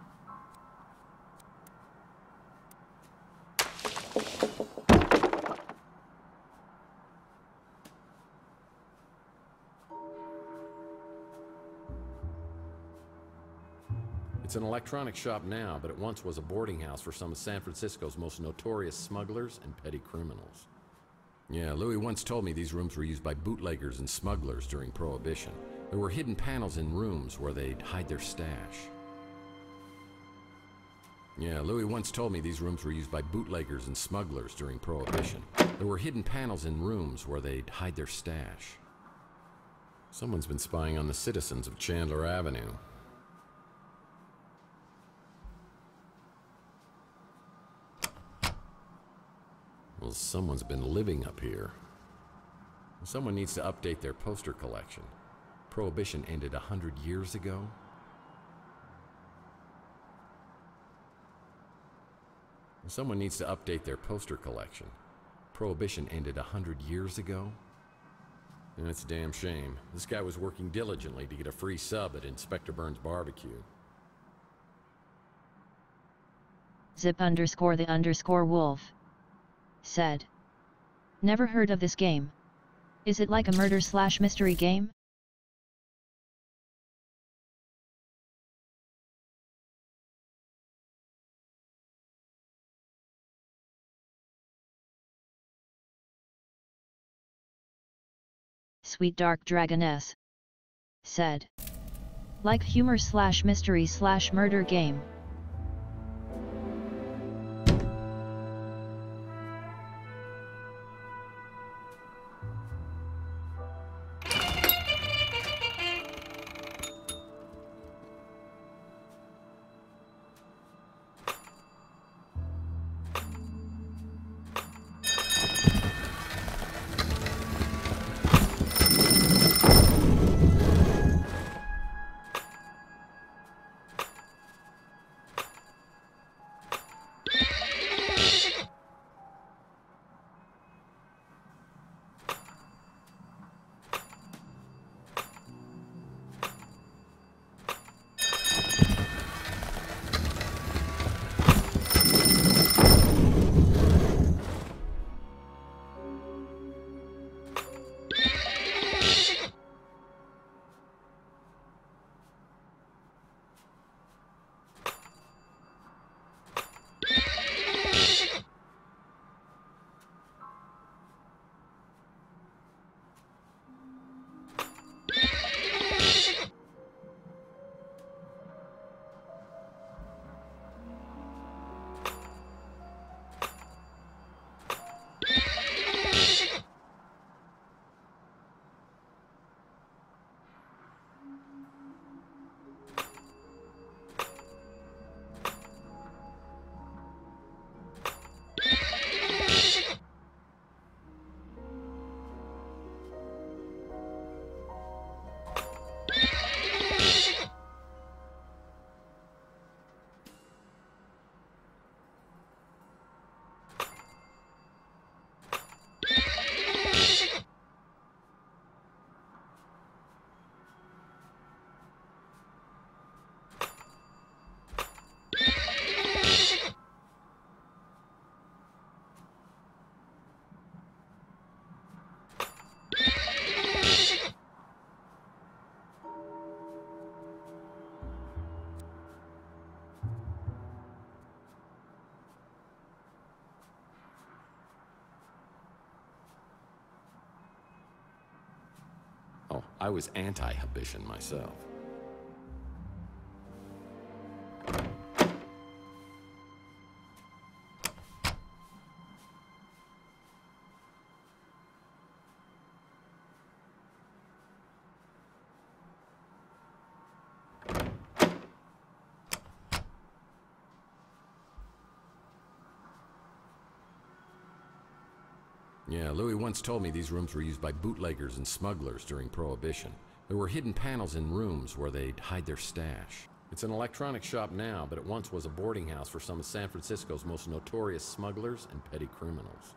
It's an electronics shop now, but it once was a boarding house for some of San Francisco's most notorious smugglers and petty criminals. Yeah, Louis once told me these rooms were used by bootleggers and smugglers during Prohibition. There were hidden panels in rooms where they'd hide their stash. Yeah, Louis once told me these rooms were used by bootleggers and smugglers during Prohibition. There were hidden panels in rooms where they'd hide their stash. Someone's been spying on the citizens of Chandler Avenue. Well, someone's been living up here. Someone needs to update their poster collection. Prohibition ended 100 years ago. Someone needs to update their poster collection. Prohibition ended 100 years ago. And it's a damn shame. This guy was working diligently to get a free sub at Inspector Burns' barbecue. Zip_the_wolf said. Never heard of this game. Is it like a murder/mystery game? Sweet Dark Dragoness said. Like humor/mystery/murder game. Oh, I was anti-Habitian myself. Yeah, Louis once told me these rooms were used by bootleggers and smugglers during Prohibition. There were hidden panels in rooms where they'd hide their stash. It's an electronics shop now, but it once was a boarding house for some of San Francisco's most notorious smugglers and petty criminals.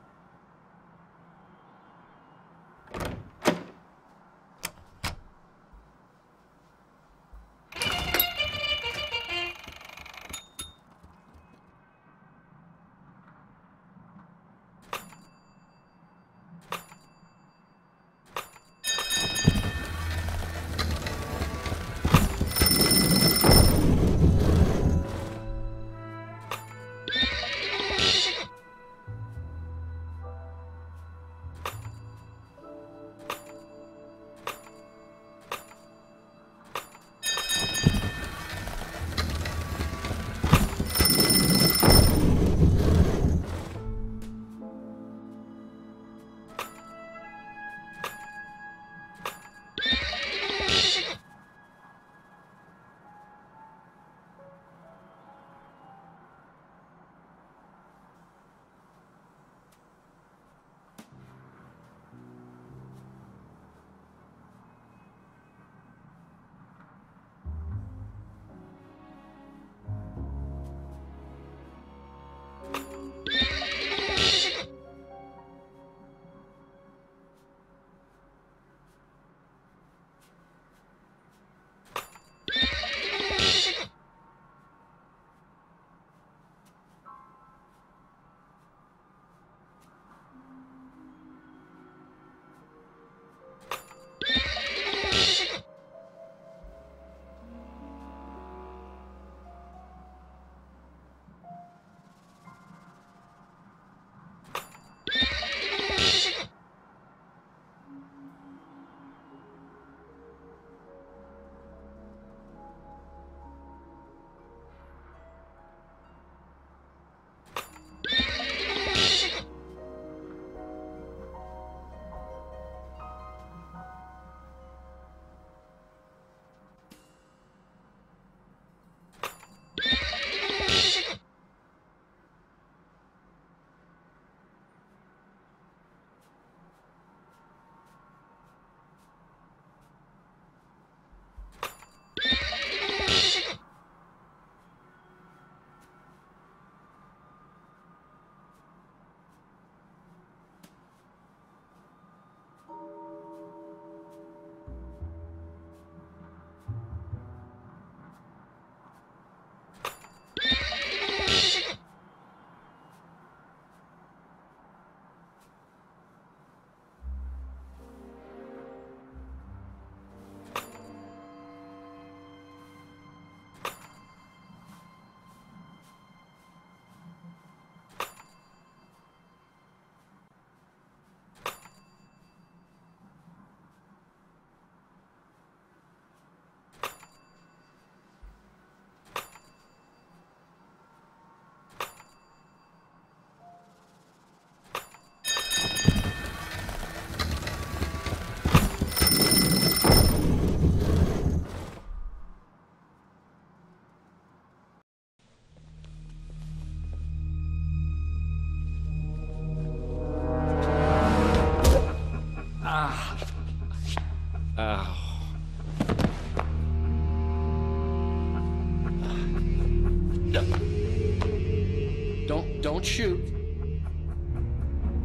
shoot.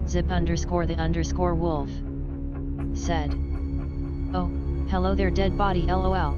Zip_the_wolf said, "Oh, hello there, dead body, lol."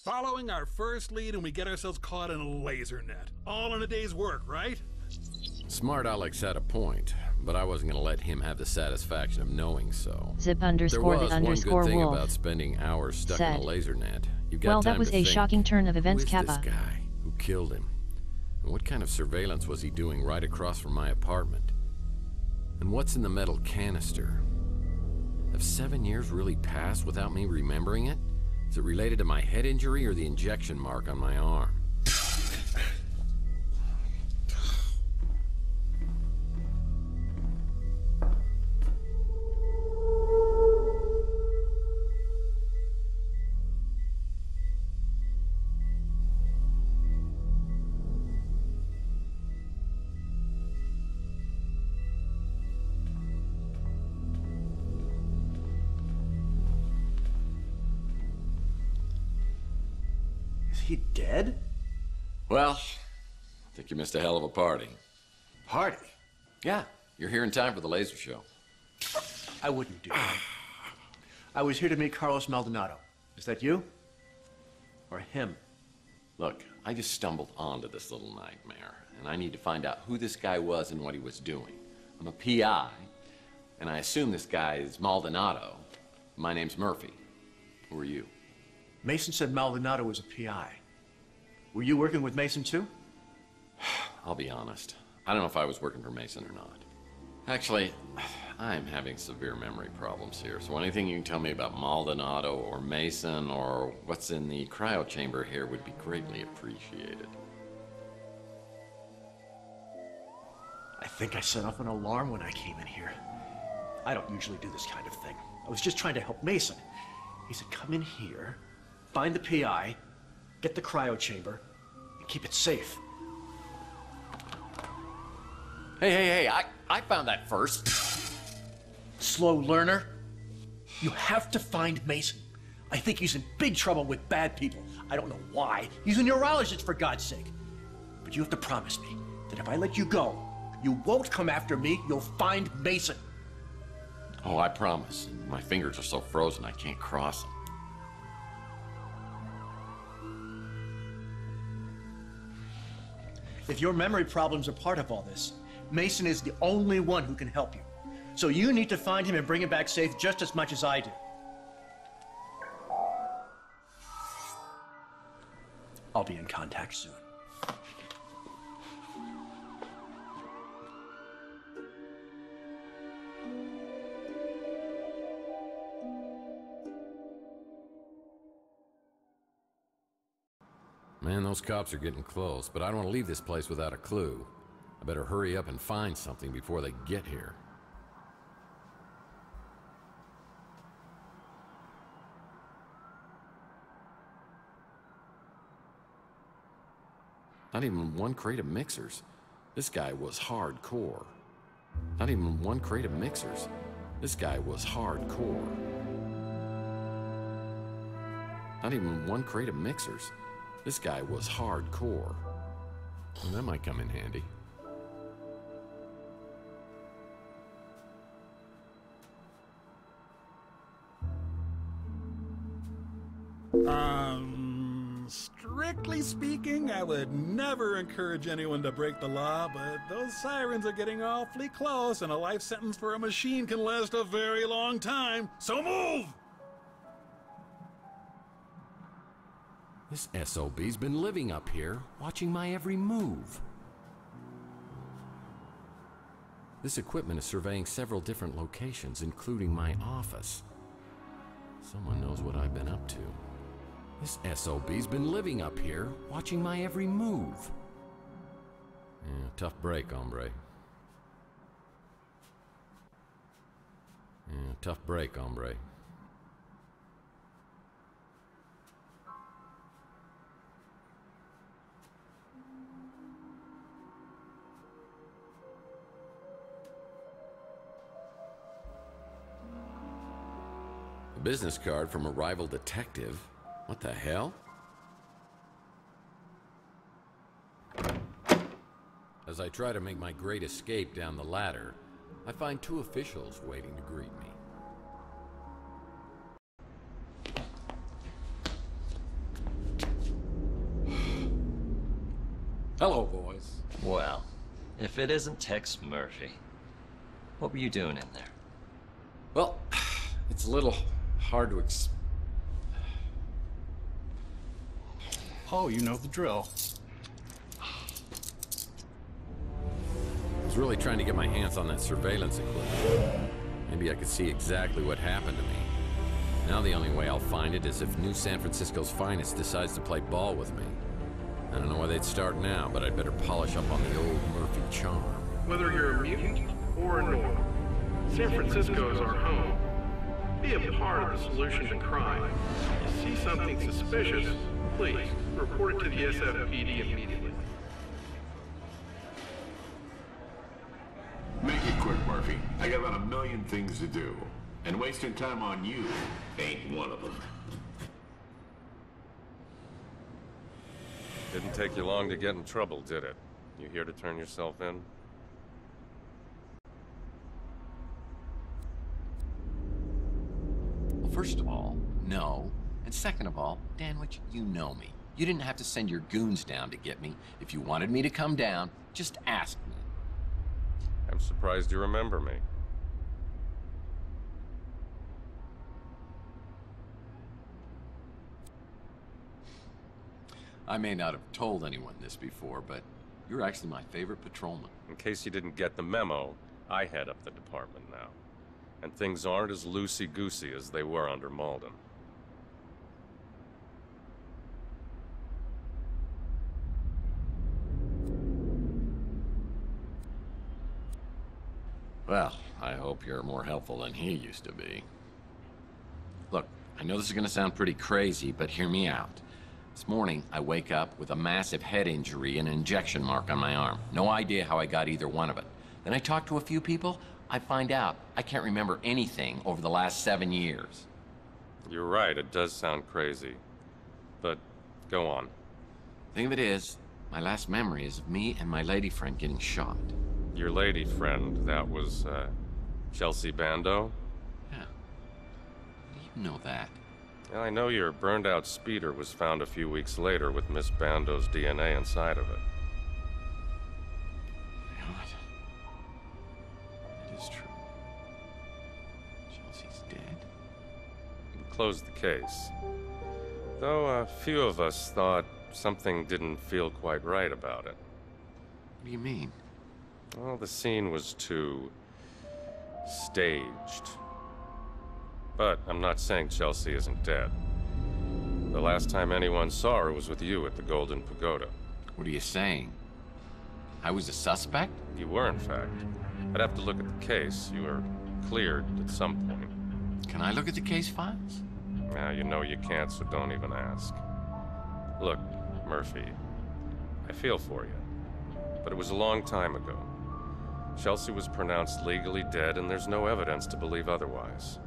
Following our first lead, and we get ourselves caught in a laser net. All in a day's work, right? Smart Alex had a point, but I wasn't going to let him have the satisfaction of knowing so. Zip_the_wolf There was one good thing about spending hours stuck in a laser net. You've got well, time that was to a think, shocking turn of events, who is Kappa. this guy? Who killed him? And what kind of surveillance was he doing right across from my apartment? And what's in the metal canister? Have 7 years really passed without me remembering it? Is it related to my head injury or the injection mark on my arm? He dead? Well, I think you missed a hell of a party. Party? Yeah, you're here in time for the laser show. I wouldn't do that. I was here to meet Carlos Maldonado. Is that you? Or him? Look, I just stumbled onto this little nightmare, and I need to find out who this guy was and what he was doing. I'm a PI, and I assume this guy is Maldonado. My name's Murphy. Who are you? Mason said Maldonado was a PI. Were you working with Mason too? I'll be honest. I don't know if I was working for Mason or not. Actually, I'm having severe memory problems here, so anything you can tell me about Maldonado or Mason or what's in the cryo chamber here would be greatly appreciated. I think I set off an alarm when I came in here. I don't usually do this kind of thing. I was just trying to help Mason. He said, come in here, find the PI, get the cryo chamber, and keep it safe. Hey, I found that first. Slow learner. You have to find Mason. I think he's in big trouble with bad people. I don't know why. He's a neurologist, for God's sake. But you have to promise me that if I let you go, you won't come after me, you'll find Mason. Oh, I promise. My fingers are so frozen I can't cross them. If your memory problems are part of all this, Mason is the only one who can help you. So you need to find him and bring him back safe just as much as I do. I'll be in contact soon. Man, those cops are getting close, but I don't want to leave this place without a clue. I better hurry up and find something before they get here. Not even one crate of mixers. This guy was hardcore. Not even one crate of mixers. This guy was hardcore. Not even one crate of mixers. This guy was hardcore. Well, that might come in handy. Strictly speaking, I would never encourage anyone to break the law, but those sirens are getting awfully close, and a life sentence for a machine can last a very long time. So move! This SOB's been living up here, watching my every move. This equipment is surveying several different locations, including my office. Someone knows what I've been up to. This SOB's been living up here, watching my every move. Yeah, tough break, hombre. Yeah, tough break, hombre. A business card from a rival detective? What the hell? As I try to make my great escape down the ladder, I find two officials waiting to greet me. Hello, boys. Well, if it isn't Tex Murphy, what were you doing in there? Well, it's a little hard to Oh, you know the drill. I was really trying to get my hands on that surveillance equipment. Maybe I could see exactly what happened to me. Now the only way I'll find it is if New San Francisco's finest decides to play ball with me. I don't know why they'd start now, but I'd better polish up on the old Murphy charm. Whether you're a mutant or a normal, San Francisco is our home. Be a part of the solution to crime. If you see something suspicious, please report it to the SFPD immediately. Make it quick, Murphy. I got about 1 million things to do. And wasting time on you ain't one of them. Didn't take you long to get in trouble, did it? You here to turn yourself in? Well, first of all, no. And second of all, Danwich, you know me. You didn't have to send your goons down to get me. If you wanted me to come down, just ask me. I'm surprised you remember me. I may not have told anyone this before, but you're actually my favorite patrolman. In case you didn't get the memo, I head up the department now. And things aren't as loosey-goosey as they were under Malden. Well, I hope you're more helpful than he used to be. Look, I know this is gonna sound pretty crazy, but hear me out. This morning, I wake up with a massive head injury and an injection mark on my arm. No idea how I got either one of it. Then I talk to a few people, I find out I can't remember anything over the last 7 years. You're right, it does sound crazy. But, go on. Thing of it is, my last memory is of me and my lady friend getting shot. Your lady friend, that was, Chelsea Bando? Yeah. How do you know that? I know your burned-out speeder was found a few weeks later with Miss Bando's DNA inside of it. God. It is true. Chelsea's dead? We closed the case. Though a few of us thought something didn't feel quite right about it. What do you mean? Well, the scene was too staged. But I'm not saying Chelsea isn't dead. The last time anyone saw her was with you at the Golden Pagoda. What are you saying? I was a suspect? You were, in fact. I'd have to look at the case. You were cleared at some point. Can I look at the case files? Now, you know you can't, so don't even ask. Look, Murphy, I feel for you. But it was a long time ago. Chelsea was pronounced legally dead, and there's no evidence to believe otherwise.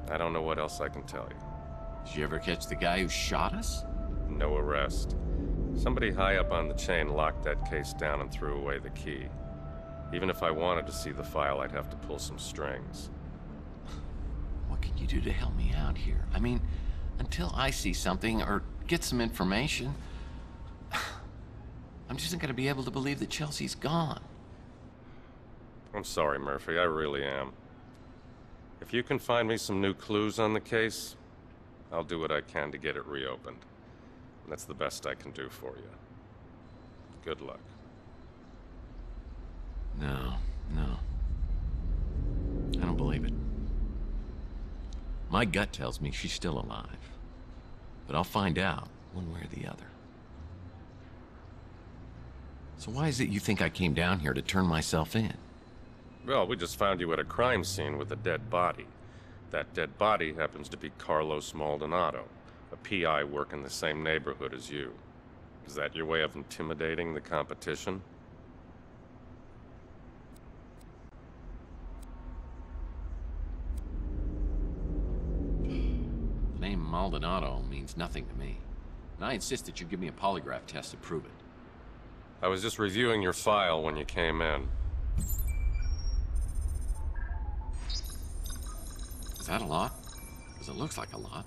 I don't know what else I can tell you. Did you ever catch the guy who shot us? No arrest. Somebody high up on the chain locked that case down and threw away the key. Even if I wanted to see the file, I'd have to pull some strings. What can you do to help me out here? I mean, until I see something or get some information, I'm just not going to be able to believe that Chelsea's gone. I'm sorry, Murphy, I really am. If you can find me some new clues on the case, I'll do what I can to get it reopened. And that's the best I can do for you. Good luck. No. I don't believe it. My gut tells me she's still alive. But I'll find out one way or the other. So why is it you think I came down here to turn myself in? Well, we just found you at a crime scene with a dead body. That dead body happens to be Carlos Maldonado, a PI working the same neighborhood as you. Is that your way of intimidating the competition? The name Maldonado means nothing to me. And I insist that you give me a polygraph test to prove it. I was just reviewing your file when you came in. Is that a lot? Because it looks like a lot.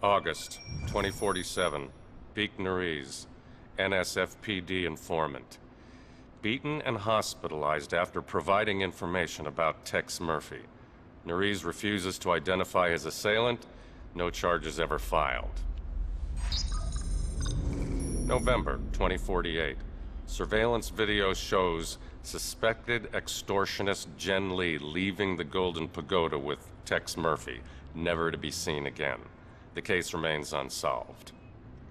August 2047. Beek Nariz, NSFPD informant. Beaten and hospitalized after providing information about Tex Murphy. Nariz refuses to identify his assailant. No charges ever filed. November 2048. Surveillance video shows suspected extortionist Jen Lee leaving the Golden Pagoda with Tex Murphy, never to be seen again. The case remains unsolved.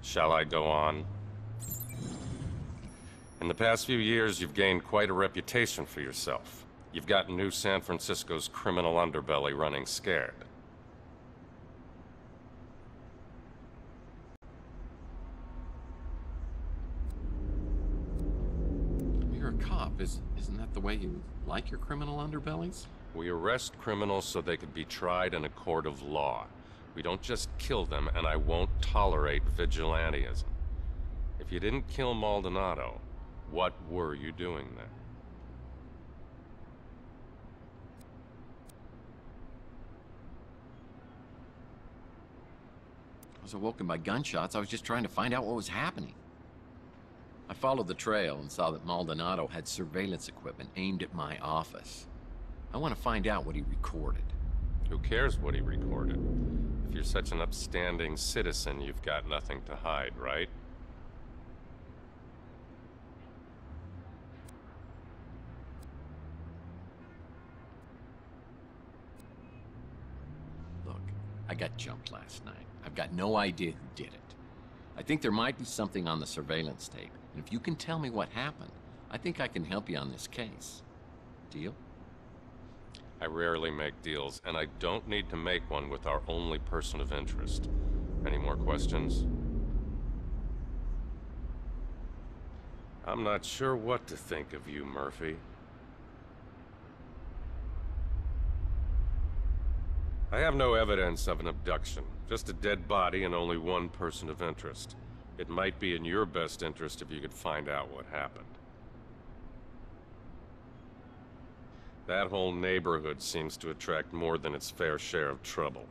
Shall I go on? In the past few years, you've gained quite a reputation for yourself. You've got New San Francisco's criminal underbelly running scared. You're a cop. Isn't that the way you like your criminal underbellies? We arrest criminals so they could be tried in a court of law. We don't just kill them, and I won't tolerate vigilantism. If you didn't kill Maldonado, what were you doing then? I was awoken by gunshots. I was just trying to find out what was happening. I followed the trail and saw that Maldonado had surveillance equipment aimed at my office. I want to find out what he recorded. Who cares what he recorded? If you're such an upstanding citizen, you've got nothing to hide, right? Look, I got jumped last night. I've got no idea who did it. I think there might be something on the surveillance tape, and if you can tell me what happened, I think I can help you on this case. Deal? I rarely make deals, and I don't need to make one with our only person of interest. Any more questions? I'm not sure what to think of you, Murphy. I have no evidence of an abduction, just a dead body and only one person of interest. It might be in your best interest if you could find out what happened. That whole neighborhood seems to attract more than its fair share of trouble.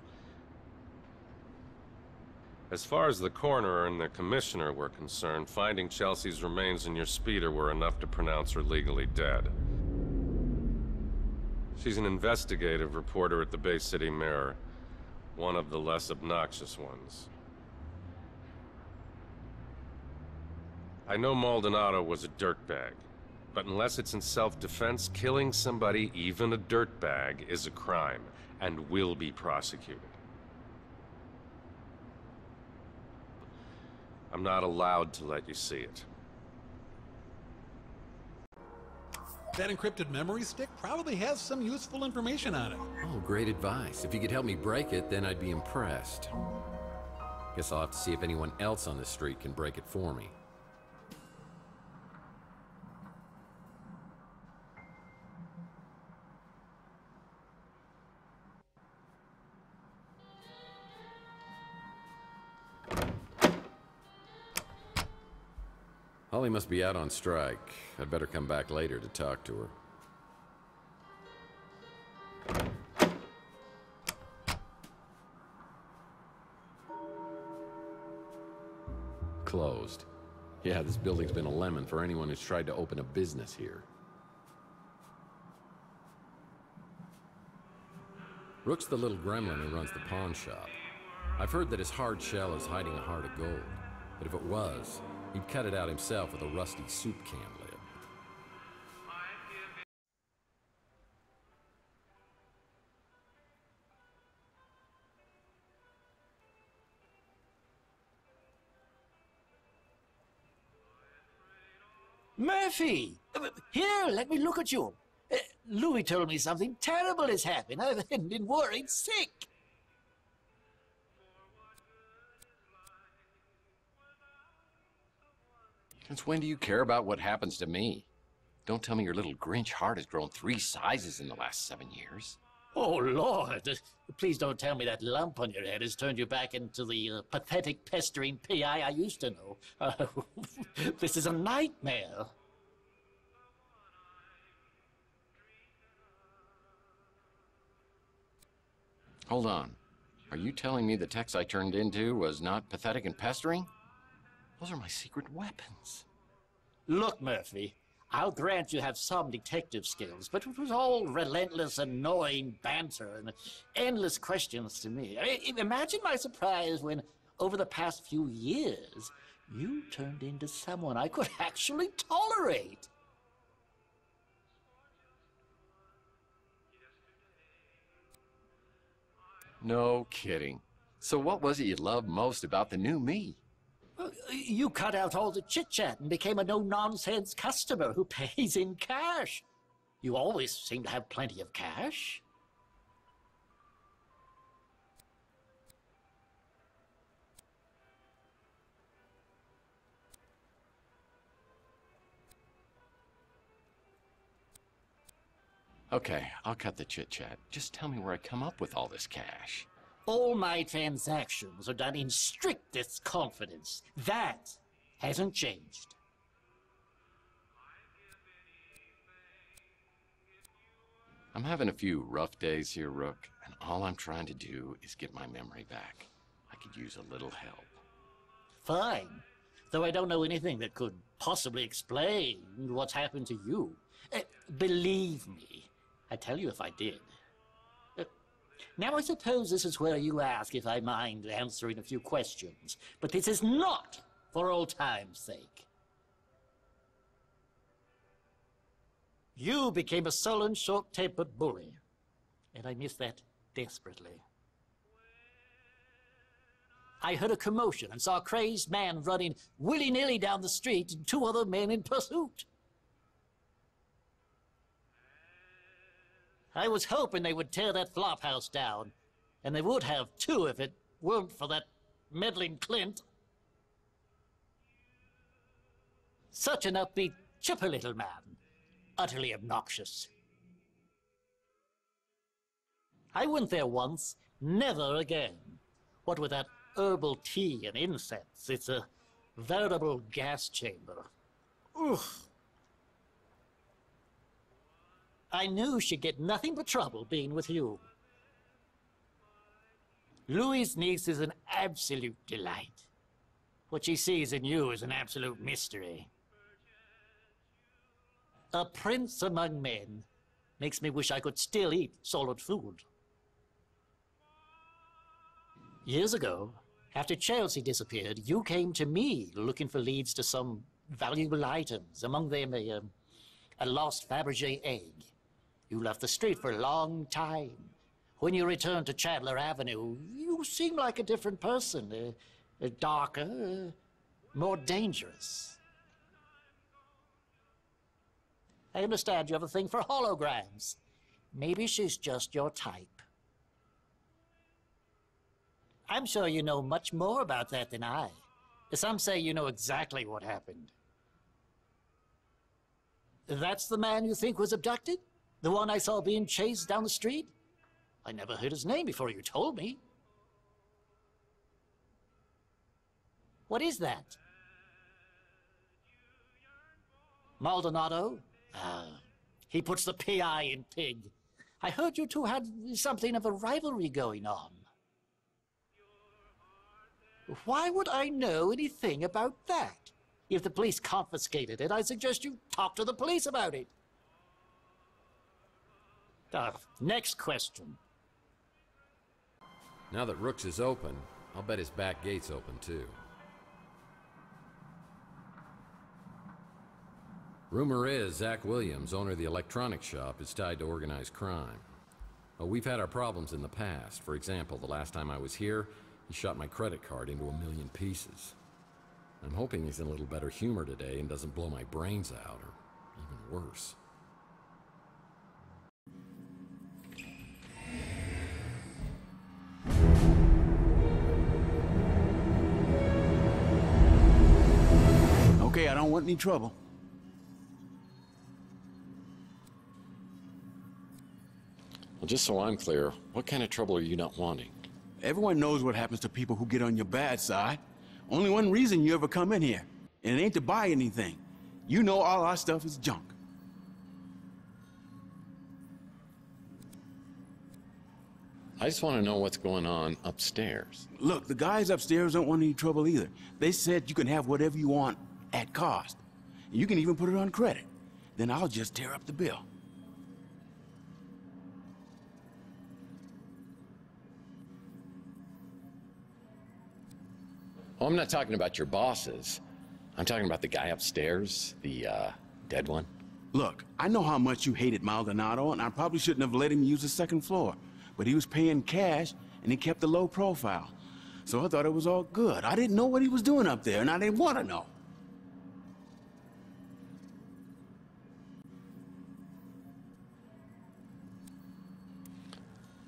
As far as the coroner and the commissioner were concerned, finding Chelsea's remains in your speeder were enough to pronounce her legally dead. She's an investigative reporter at the Bay City Mirror, one of the less obnoxious ones. I know Maldonado was a dirtbag, but unless it's in self-defense, killing somebody, even a dirtbag, is a crime and will be prosecuted. I'm not allowed to let you see it. That encrypted memory stick probably has some useful information on it. Oh, great advice. If you could help me break it, then I'd be impressed. Guess I'll have to see if anyone else on the street can break it for me. Holly must be out on strike. I'd better come back later to talk to her. closed. Yeah, this building's been a lemon for anyone who's tried to open a business here. Rook's the little gremlin who runs the pawn shop. I've heard that his hard shell is hiding a heart of gold, but if it was, he'd cut it out himself with a rusty soup can lid. Murphy! Here, let me look at you. Louis told me something terrible has happened. I've been worried sick. Since when do you care about what happens to me? Don't tell me your little Grinch heart has grown 3 sizes in the last 7 years. Oh, Lord. Please don't tell me that lump on your head has turned you back into the pathetic, pestering P.I. I used to know. This is a nightmare. Hold on. Are you telling me the text I turned into was not pathetic and pestering? Those are my secret weapons. Look, Murphy, I'll grant you have some detective skills, but it was all relentless, annoying banter and endless questions to me. Imagine my surprise when, over the past few years, you turned into someone I could actually tolerate. No kidding. So what was it you loved most about the new me? You cut out all the chit-chat and became a no-nonsense customer who pays in cash. You always seem to have plenty of cash. Okay, I'll cut the chit-chat. Just tell me where I come up with all this cash. All my transactions are done in strictest confidence. That hasn't changed. I'm having a few rough days here, Rook, and all I'm trying to do is get my memory back. I could use a little help. Fine. Though I don't know anything that could possibly explain what's happened to you. Believe me, I'd tell you if I did. Now I suppose this is where you ask if I mind answering a few questions, but this is not for old time's sake. You became a sullen, short-tempered bully, and I miss that desperately. I heard a commotion and saw a crazed man running willy-nilly down the street and 2 other men in pursuit. I was hoping they would tear that flop house down, and they would have too if it weren't for that meddling Clint. Such an upbeat, chipper little man, utterly obnoxious. I went there once, never again. What with that herbal tea and incense, it's a veritable gas chamber. Oof. I knew she'd get nothing but trouble being with you. Louis' niece is an absolute delight. What she sees in you is an absolute mystery. A prince among men makes me wish I could still eat solid food. Years ago, after Chelsea disappeared, you came to me looking for leads to some valuable items, among them a lost Fabergé egg. You left the street for a long time. When you returned to Chandler Avenue, you seemed like a different person, darker, more dangerous. I understand you have a thing for holograms. Maybe she's just your type. I'm sure you know much more about that than I. Some say you know exactly what happened. That's the man you think was abducted? The one I saw being chased down the street? I never heard his name before you told me. What is that? Maldonado? He puts the P.I. in pig. I heard you two had something of a rivalry going on. Why would I know anything about that? If the police confiscated it, I suggest you talk to the police about it. Next question. Now that Rooks is open, I'll bet his back gate's open too. Rumor is Zach Williams, owner of the electronics shop, is tied to organized crime. Well, we've had our problems in the past. For example, the last time I was here, he shot my credit card into 1,000,000 pieces. I'm hoping he's in a little better humor today and doesn't blow my brains out, or even worse. Okay, I don't want any trouble. Well, just so I'm clear, what kind of trouble are you not wanting? Everyone knows what happens to people who get on your bad side. Only one reason you ever come in here, and it ain't to buy anything. You know all our stuff is junk. I just want to know what's going on upstairs. Look, the guys upstairs don't want any trouble either. They said you can have whatever you want at cost. You can even put it on credit. Then I'll just tear up the bill. Oh, I'm not talking about your bosses. I'm talking about the guy upstairs, the, dead one. Look, I know how much you hated Maldonado, and I probably shouldn't have let him use the second floor. But he was paying cash, and he kept a low profile. So I thought it was all good. I didn't know what he was doing up there, and I didn't want to know.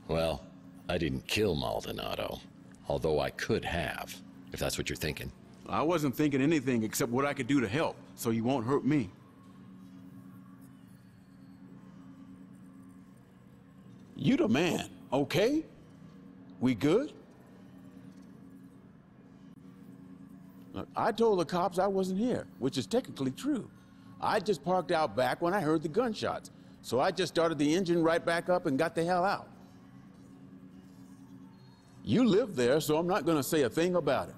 Well, I didn't kill Maldonado, although I could have, if that's what you're thinking. I wasn't thinking anything except what I could do to help, so you won't hurt me. You the man, okay? We good? Look, I told the cops I wasn't here, which is technically true. I just parked out back when I heard the gunshots, so I just started the engine right back up and got the hell out. You live there, so I'm not gonna say a thing about it.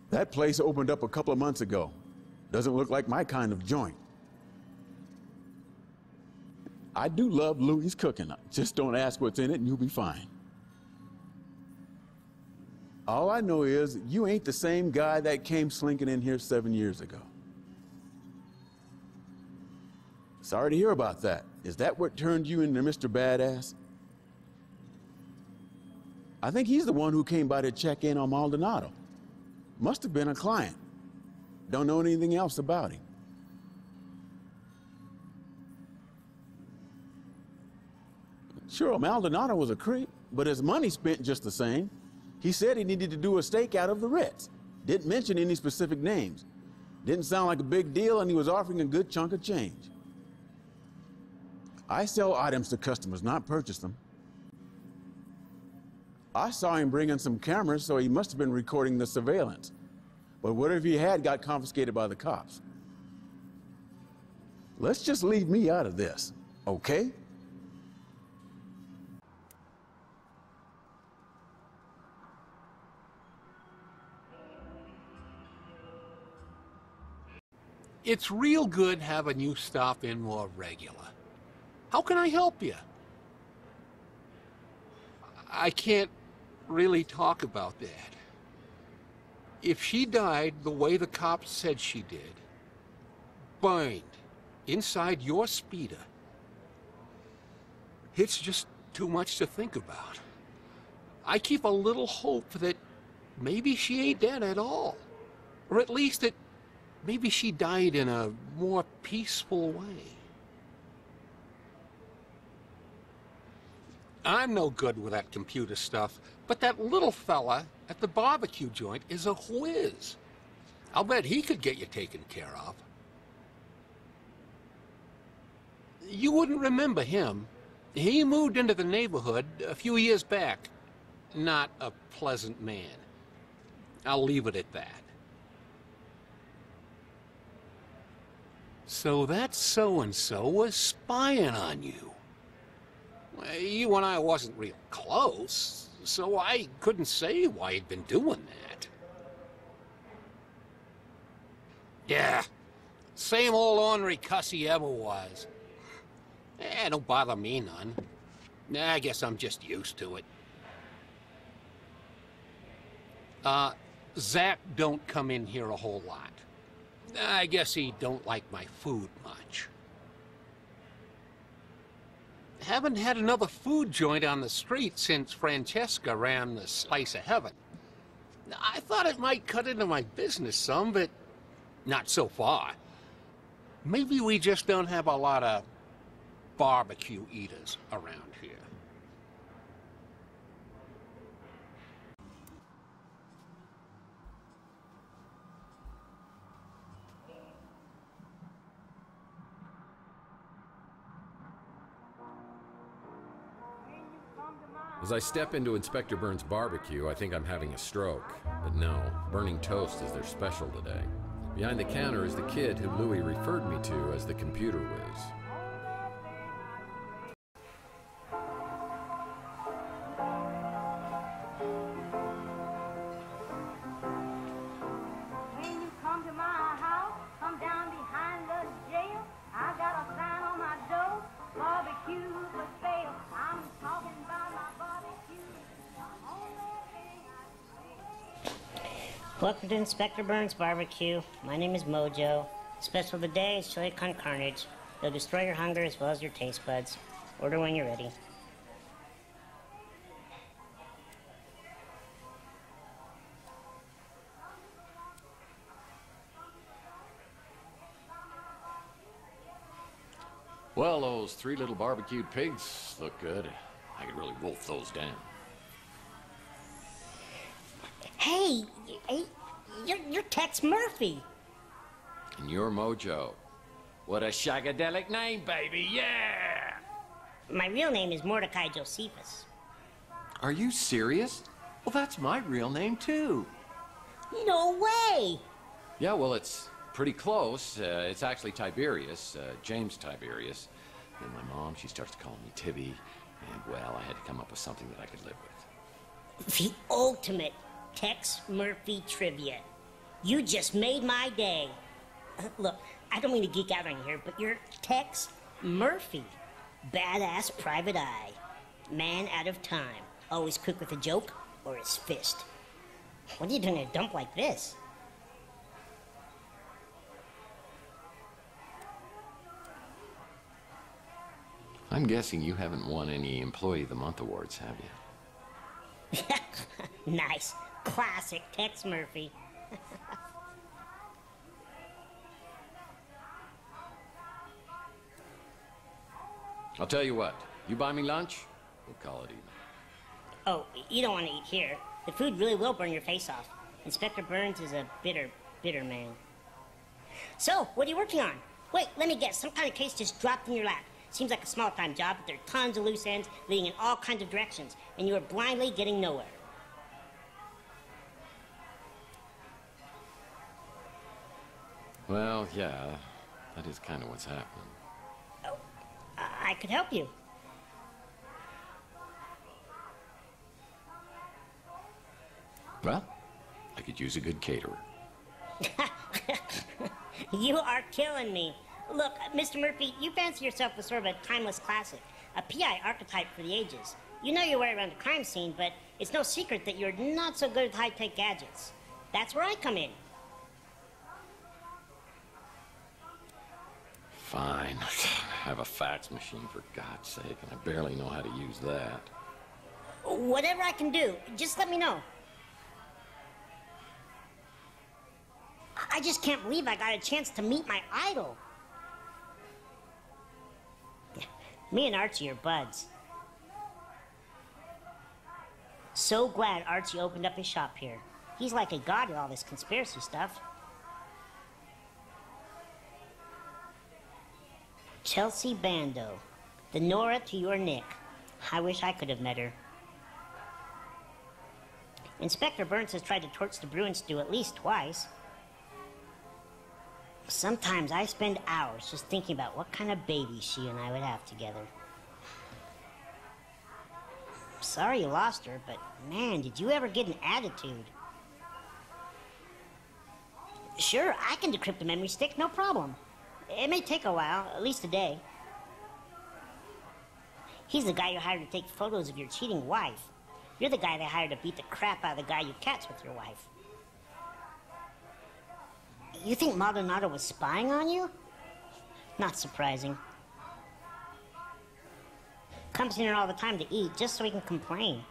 That place opened up a couple of months ago. Doesn't look like my kind of joint. I do love Louie's cooking. Just don't ask what's in it and you'll be fine. All I know is you ain't the same guy that came slinking in here 7 years ago. Sorry to hear about that. Is that what turned you into Mr. Badass? I think he's the one who came by to check in on Maldonado. Must have been a client. Don't know anything else about him. Sure, Maldonado was a creep, but his money spent just the same. He said he needed to do a stakeout of the Ritz. Didn't mention any specific names. Didn't sound like a big deal, and he was offering a good chunk of change. I sell items to customers, not purchase them. I saw him bring in some cameras, so he must have been recording the surveillance. But whatever he had got confiscated by the cops. Let's just leave me out of this, okay? It's real good having you stop in more regular. How can I help you? I can't really talk about that. If she died the way the cops said she did, burned inside your speeder, it's just too much to think about. I keep a little hope that maybe she ain't dead at all. Or at least that maybe she died in a more peaceful way. I'm no good with that computer stuff, but that little fella at the barbecue joint is a whiz. I'll bet he could get you taken care of. You wouldn't remember him. He moved into the neighborhood a few years back. Not a pleasant man. I'll leave it at that. So that so-and-so was spying on you. You and I wasn't real close, so I couldn't say why he'd been doing that. Yeah, same old ornery cuss he ever was. Don't bother me none. I guess I'm just used to it. Zach don't come in here a whole lot. I guess he don't like my food much. Haven't had another food joint on the street since Francesca ran the Slice of Heaven. I thought it might cut into my business some, but not so far. Maybe we just don't have a lot of barbecue eaters around here. As I step into Inspector Burns' barbecue, I think I'm having a stroke. But no, burning toast is their special today. Behind the counter is the kid who Louis referred me to as the computer whiz. When you come to my house, come down behind the jail. I got a sign on my door, barbecue for sale. I'm talking about my barbecue. Welcome to Inspector Burns' barbecue. My name is Mojo. Special of the day is chili con carnage. They'll destroy your hunger as well as your taste buds. Order when you're ready. Well, those 3 little barbecued pigs look good. I could really wolf those down. Hey, you're Tex Murphy. And you're Mojo. What a shagadelic name, baby, yeah! My real name is Mordecai Josephus. Are you serious? Well, that's my real name, too. No way! Yeah, well, it's pretty close. It's actually Tiberius, James Tiberius. And my mom, she starts calling me Tibby. And, well, I had to come up with something that I could live with. The ultimate Tex Murphy trivia. You just made my day. Look, I don't mean to geek out on you here, but you're Tex Murphy. Badass private eye. Man out of time. Always quick with a joke or his fist. What are you doing in a dump like this? I'm guessing you haven't won any Employee of the Month awards, have you? Nice. Classic Tex Murphy. I'll tell you what. You buy me lunch, we'll call it even. Oh, you don't want to eat here. The food really will burn your face off. Inspector Burns is a bitter, bitter man. So, what are you working on? Wait, let me guess. Some kind of case just dropped in your lap. Seems like a small-time job, but there are tons of loose ends leading in all kinds of directions, and you are blindly getting nowhere. Well, yeah, that is kind of what's happening. Oh, I could help you. Well, I could use a good caterer. You are killing me. Look, Mr. Murphy, you fancy yourself as sort of a timeless classic, a PI archetype for the ages. You know your way around a crime scene, but it's no secret that you're not so good at high-tech gadgets. That's where I come in. Fine. I have a fax machine, for God's sake, and I barely know how to use that. Whatever I can do, just let me know. I just can't believe I got a chance to meet my idol. Me and Archie are buds. So glad Archie opened up his shop here. He's like a god at all this conspiracy stuff. Chelsea Bando, the Nora to your Nick. I wish I could have met her. Inspector Burns has tried to torch the Bruin stew at least twice. Sometimes I spend hours just thinking about what kind of baby she and I would have together. Sorry you lost her, but man, did you ever get an attitude. Sure, I can decrypt a memory stick, no problem. It may take a while, at least a day. He's the guy you hired to take photos of your cheating wife. You're the guy they hired to beat the crap out of the guy you catch with your wife. You think Maldonado was spying on you? Not surprising. Comes here all the time to eat just so he can complain.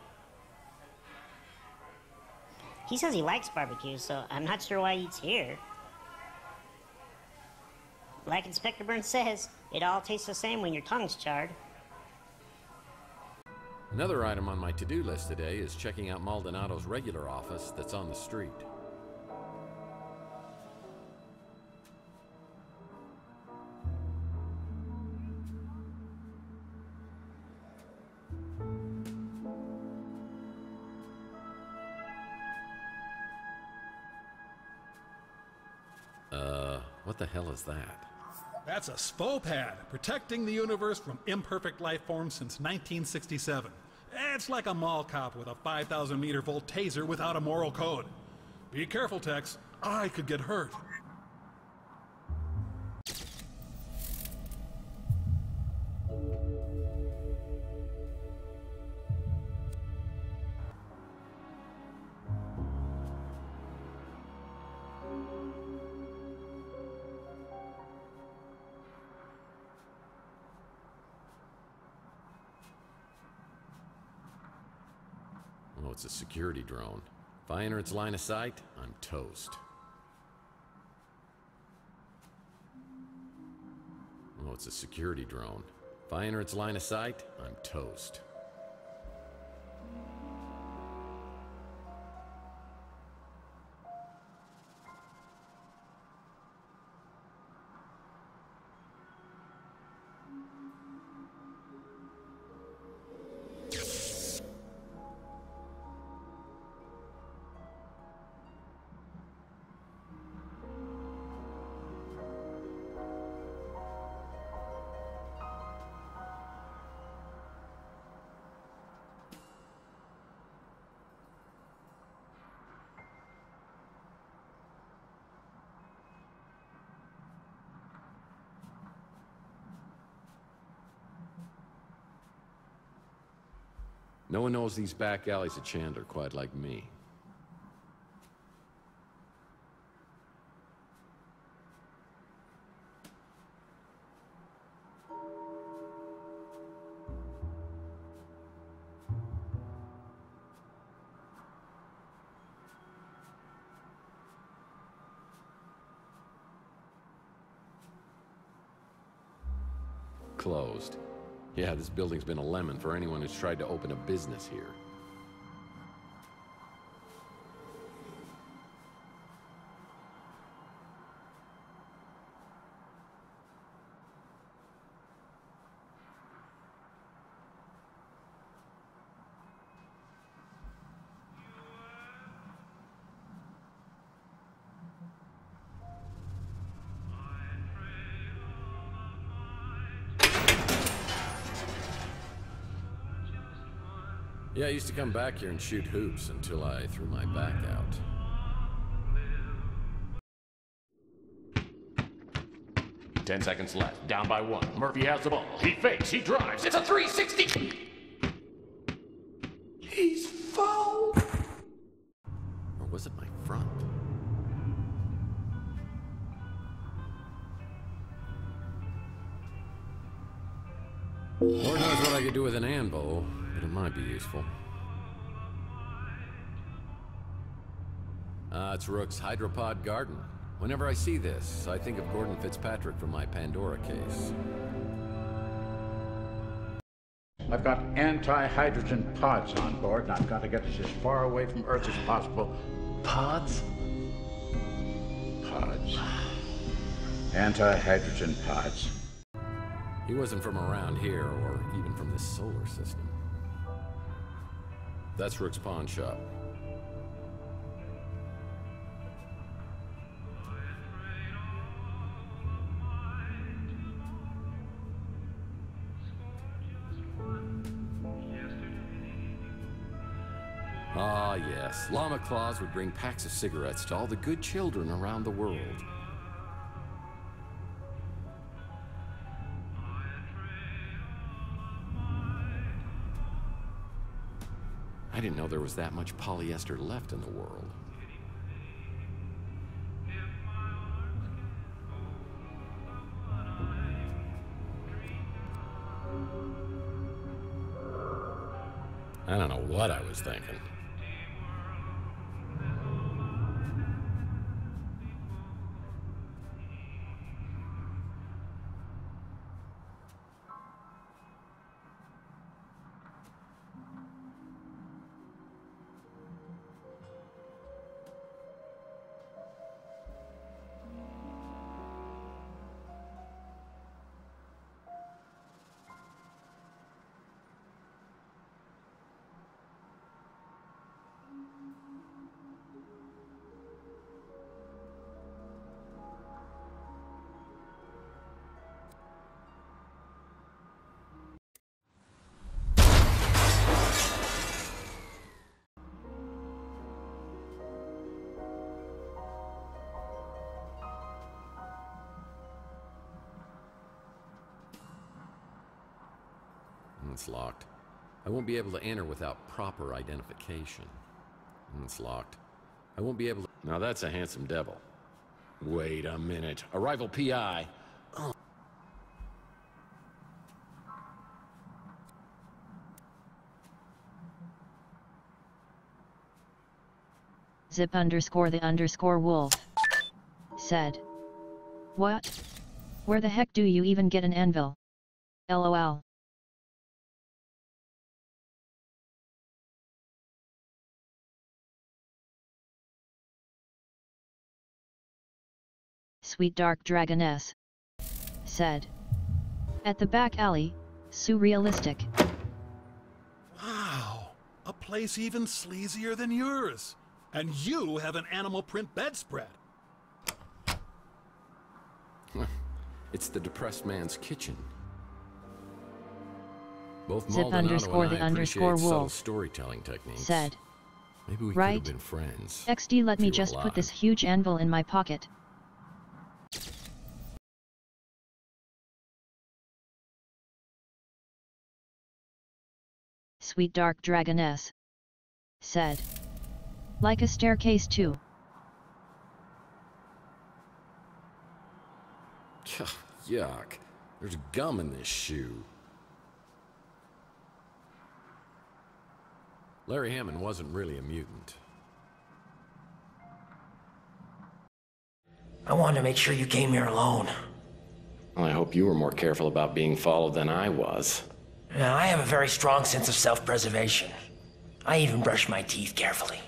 He says he likes barbecue, so I'm not sure why he eats here. Like Inspector Burns says, it all tastes the same when your tongue's charred. Another item on my to-do list today is checking out Maldonado's regular office that's on the street. What the hell is that? That's a SPO-pad, protecting the universe from imperfect life forms since 1967. It's like a mall cop with a 5,000-meter-volt taser without a moral code. Be careful, Tex. I could get hurt. Oh, it's a security drone. If I enter its line of sight, I'm toast. Oh, it's a security drone. If I enter its line of sight, I'm toast. No one knows these back alleys of Chandler quite like me. Closed. Yeah, this building's been a lemon for anyone who's tried to open a business here. Yeah, I used to come back here and shoot hoops until I threw my back out. Ten seconds left. Down by one. Murphy has the ball. He fakes. He drives. It's a 360. He's foul. Or was it my front? Lord knows what I could do with an anvil, but it might be useful. It's Rook's Hydropod Garden. Whenever I see this, I think of Gordon Fitzpatrick from my Pandora case. I've got anti-hydrogen pods on board, and I've got to get us as far away from Earth as possible. Pods? Pods. Anti-hydrogen pods. He wasn't from around here, or even from this solar system. That's Rook's pawn shop. Ah, yes. Llama Claus would bring packs of cigarettes to all the good children around the world. I didn't know there was that much polyester left in the world. I don't know what I was thinking. It's locked. I won't be able to enter without proper identification. It's locked. I won't be able to... Now that's a handsome devil. Wait a minute. Arrival PI. Oh. Zip_the_wolf said. What? Where the heck do you even get an anvil? LOL. Sweet Dark Dragoness said. At the back alley, surrealistic. Wow, a place even sleazier than yours. And you have an animal print bedspread. It's the depressed man's kitchen. Both Maldonado and I appreciate subtle storytelling techniques. Said. Maybe we right. could have been friends. XD, let me just put this huge anvil in my pocket. Sweet Dark Dragoness said. Like a staircase too. Yuck. There's gum in this shoe. Larry Hammond wasn't really a mutant. I wanted to make sure you came here alone. Well, I hope you were more careful about being followed than I was. Now, I have a very strong sense of self-preservation. I even brush my teeth carefully.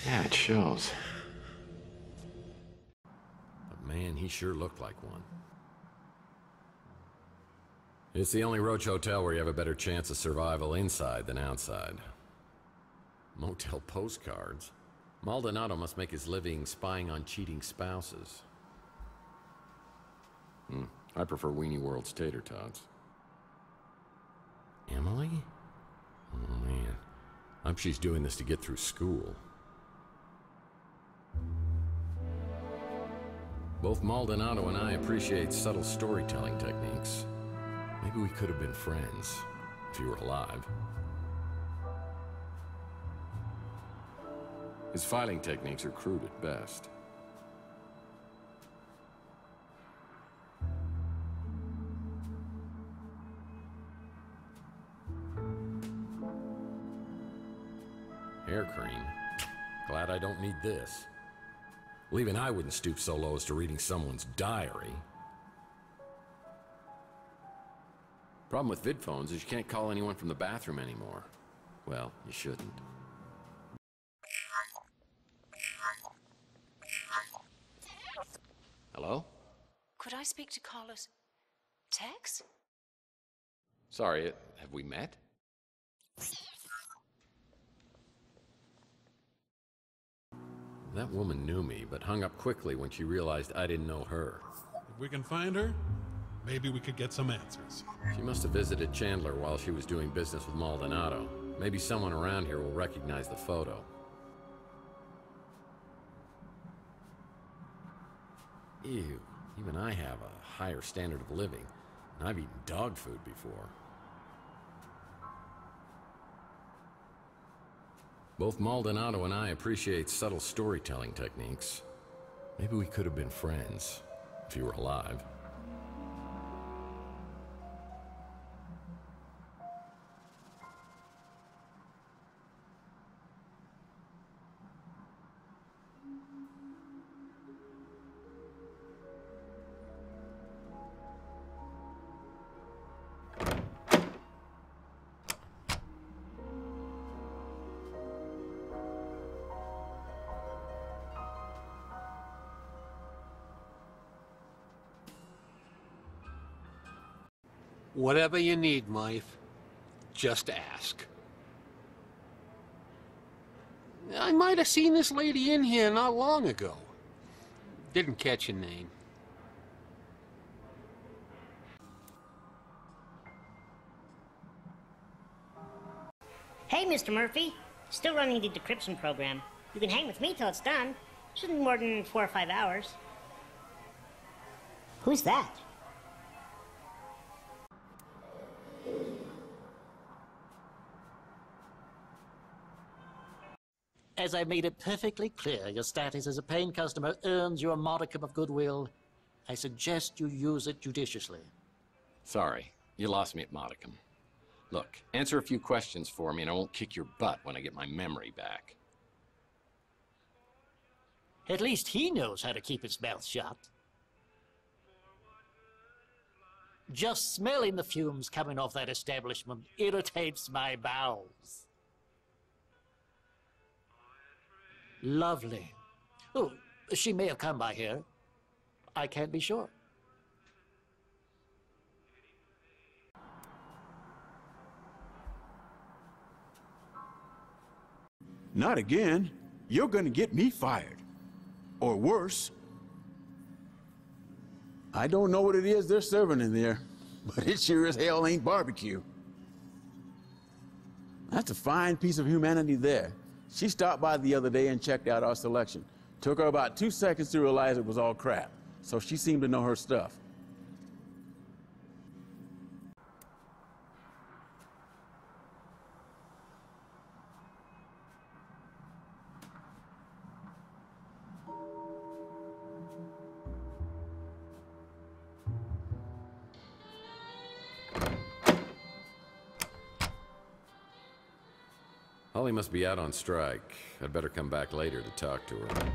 Yeah, it shows. But man, he sure looked like one. It's the only Roach hotel where you have a better chance of survival inside than outside. Motel postcards? Maldonado must make his living spying on cheating spouses. I prefer Weenie World's tater tots. Emily? Oh man, I hope she's doing this to get through school. Both Maldonado and I appreciate subtle storytelling techniques. Maybe we could have been friends, if you were alive. His filing techniques are crude at best. Hair cream? Glad I don't need this. Well, even I wouldn't stoop so low as to reading someone's diary. Problem with vid phones is you can't call anyone from the bathroom anymore. Well, you shouldn't. Hello? Could I speak to Carlos? Tex? Sorry, have we met? That woman knew me, but hung up quickly when she realized I didn't know her. If we can find her, maybe we could get some answers. She must have visited Chandler while she was doing business with Maldonado. Maybe someone around here will recognize the photo. Ew, even I have a higher standard of living, and I've eaten dog food before. Both Maldonado and I appreciate subtle storytelling techniques. Maybe we could have been friends, if you were alive. Whatever you need, Mythe, just ask. I might have seen this lady in here not long ago. Didn't catch your name. Hey, Mr. Murphy. Still running the decryption program. You can hang with me till it's done. Shouldn't be more than 4 or 5 hours. Who's that? As I made it perfectly clear, your status as a paying customer earns you a modicum of goodwill. I suggest you use it judiciously. Sorry, you lost me at modicum. Look, answer a few questions for me and I won't kick your butt when I get my memory back. At least he knows how to keep his mouth shut. Just smelling the fumes coming off that establishment irritates my bowels. Lovely. Oh, she may have come by here. I can't be sure. Not again. You're gonna get me fired. Or worse. I don't know what it is they're serving in there, but it sure as hell ain't barbecue. That's a fine piece of humanity there. She stopped by the other day and checked out our selection. Took her about 2 seconds to realize it was all crap, so she seemed to know her stuff. Holly must be out on strike. I'd better come back later to talk to her.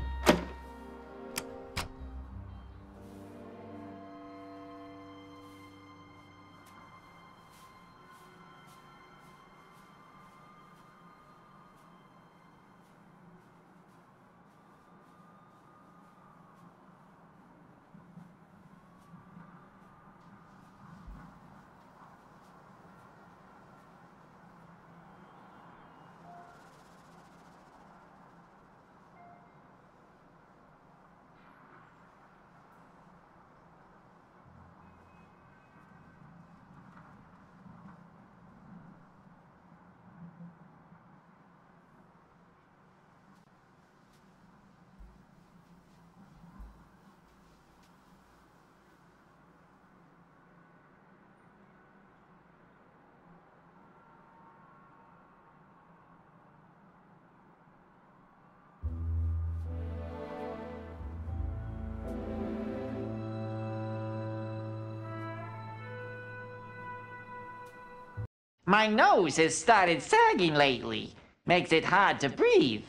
My nose has started sagging lately. Makes it hard to breathe.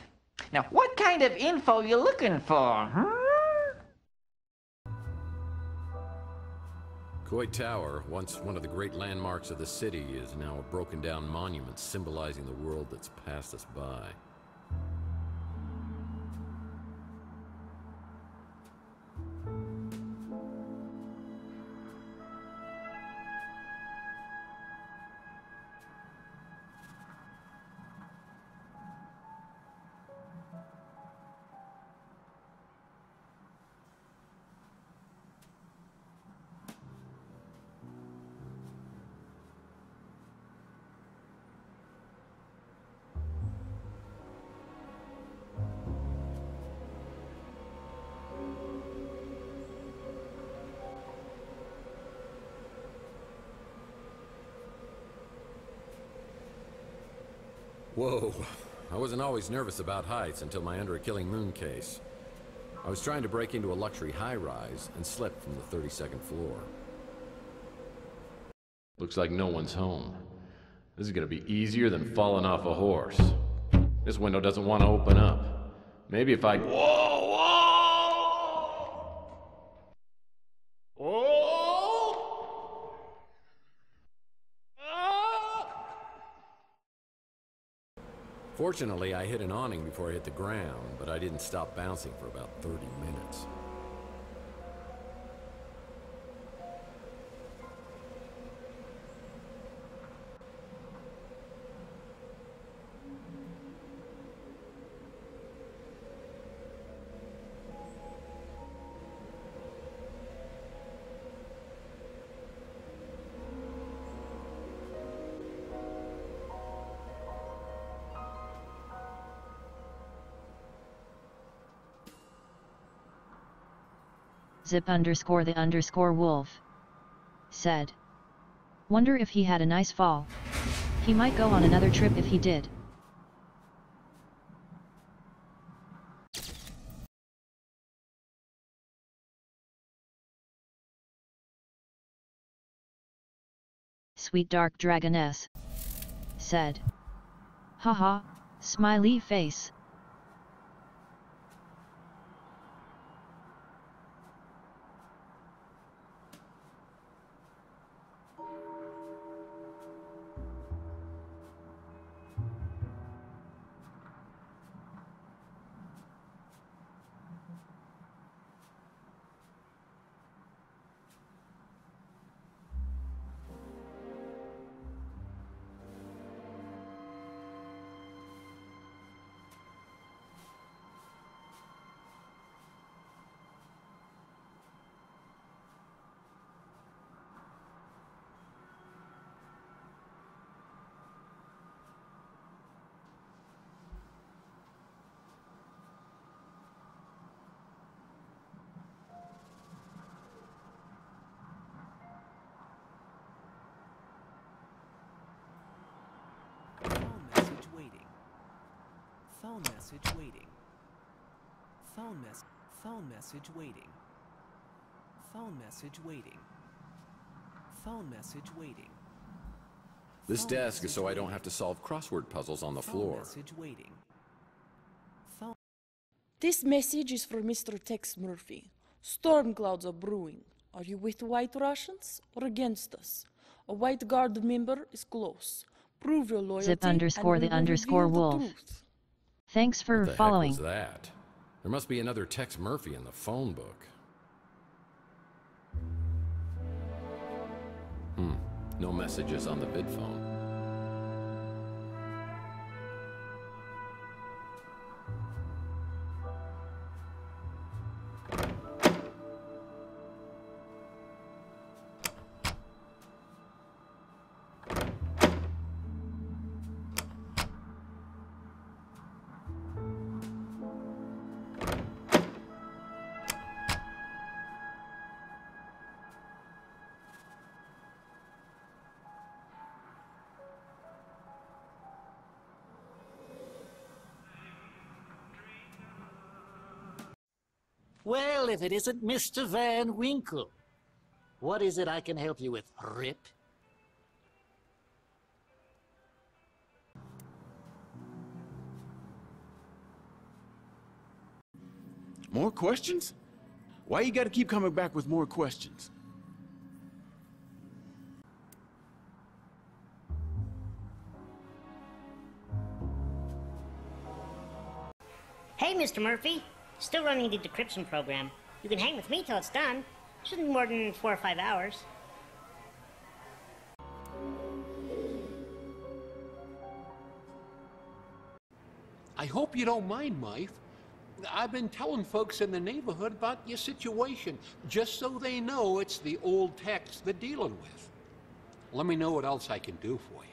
Now, what kind of info you looking for, Coit Tower, once one of the great landmarks of the city, is now a broken-down monument symbolizing the world that's passed us by. Whoa. I wasn't always nervous about heights until my Under a Killing Moon case. I was trying to break into a luxury high-rise and slipped from the 32nd floor. Looks like no one's home. This is gonna be easier than falling off a horse. This window doesn't want to open up. Maybe if I... Whoa! Fortunately, I hit an awning before I hit the ground, but I didn't stop bouncing for about 30 minutes. Zip_the_wolf said. Wonder if he had a nice fall. He might go on another trip if he did. Sweet Dark Dragoness said. Haha, smiley face. Phone message waiting. Phone message waiting. Phone message waiting. Phone message waiting. This desk is so I don't have to solve crossword puzzles on the floor. Message waiting. This message is for Mr. Tex Murphy. Storm clouds are brewing. Are you with White Russians or against us? A White Guard member is close. Prove your loyalty. Zip_the_wolf. Thanks for What the following. heck was that? There must be another Tex Murphy in the phone book. No messages on the vid phone. Well, if it isn't Mr. Van Winkle. What is it I can help you with, Rip? More questions? Why you gotta keep coming back with more questions? Hey, Mr. Murphy. Still running the decryption program. You can hang with me till it's done. Shouldn't be more than 4 or 5 hours. I hope you don't mind, Mike. I've been telling folks in the neighborhood about your situation, just so they know it's the old Tex they're dealing with. Let me know what else I can do for you.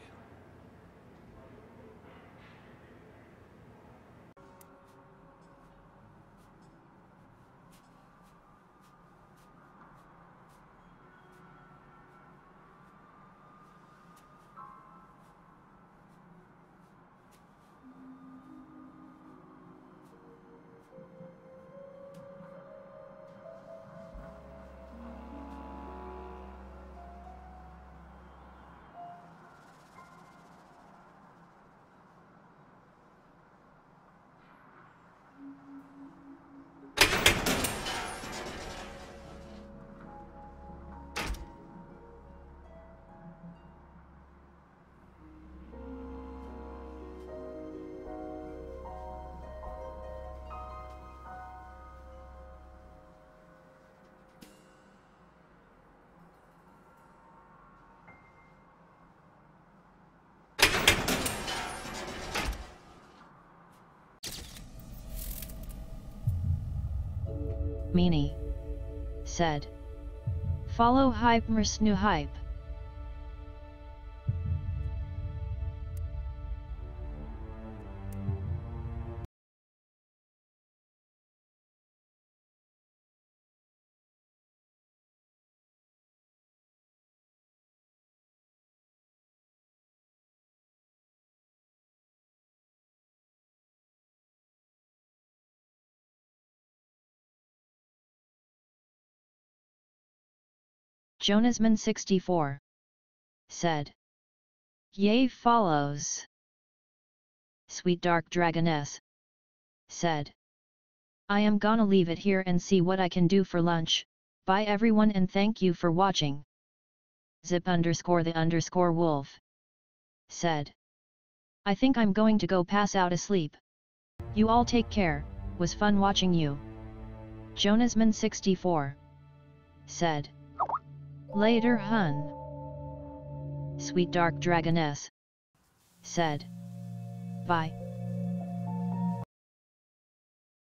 Meanie. Said. Follow hype new hype. Jonasman 64 said. Yay follows. Sweet Dark Dragoness said. I am gonna leave it here and see what I can do for lunch. Bye everyone and thank you for watching. Zip_the_wolf said. I think I'm going to go pass out asleep. You all take care, was fun watching you. Jonasman 64 said. Later hun. Sweet Dark Dragoness said. Bye.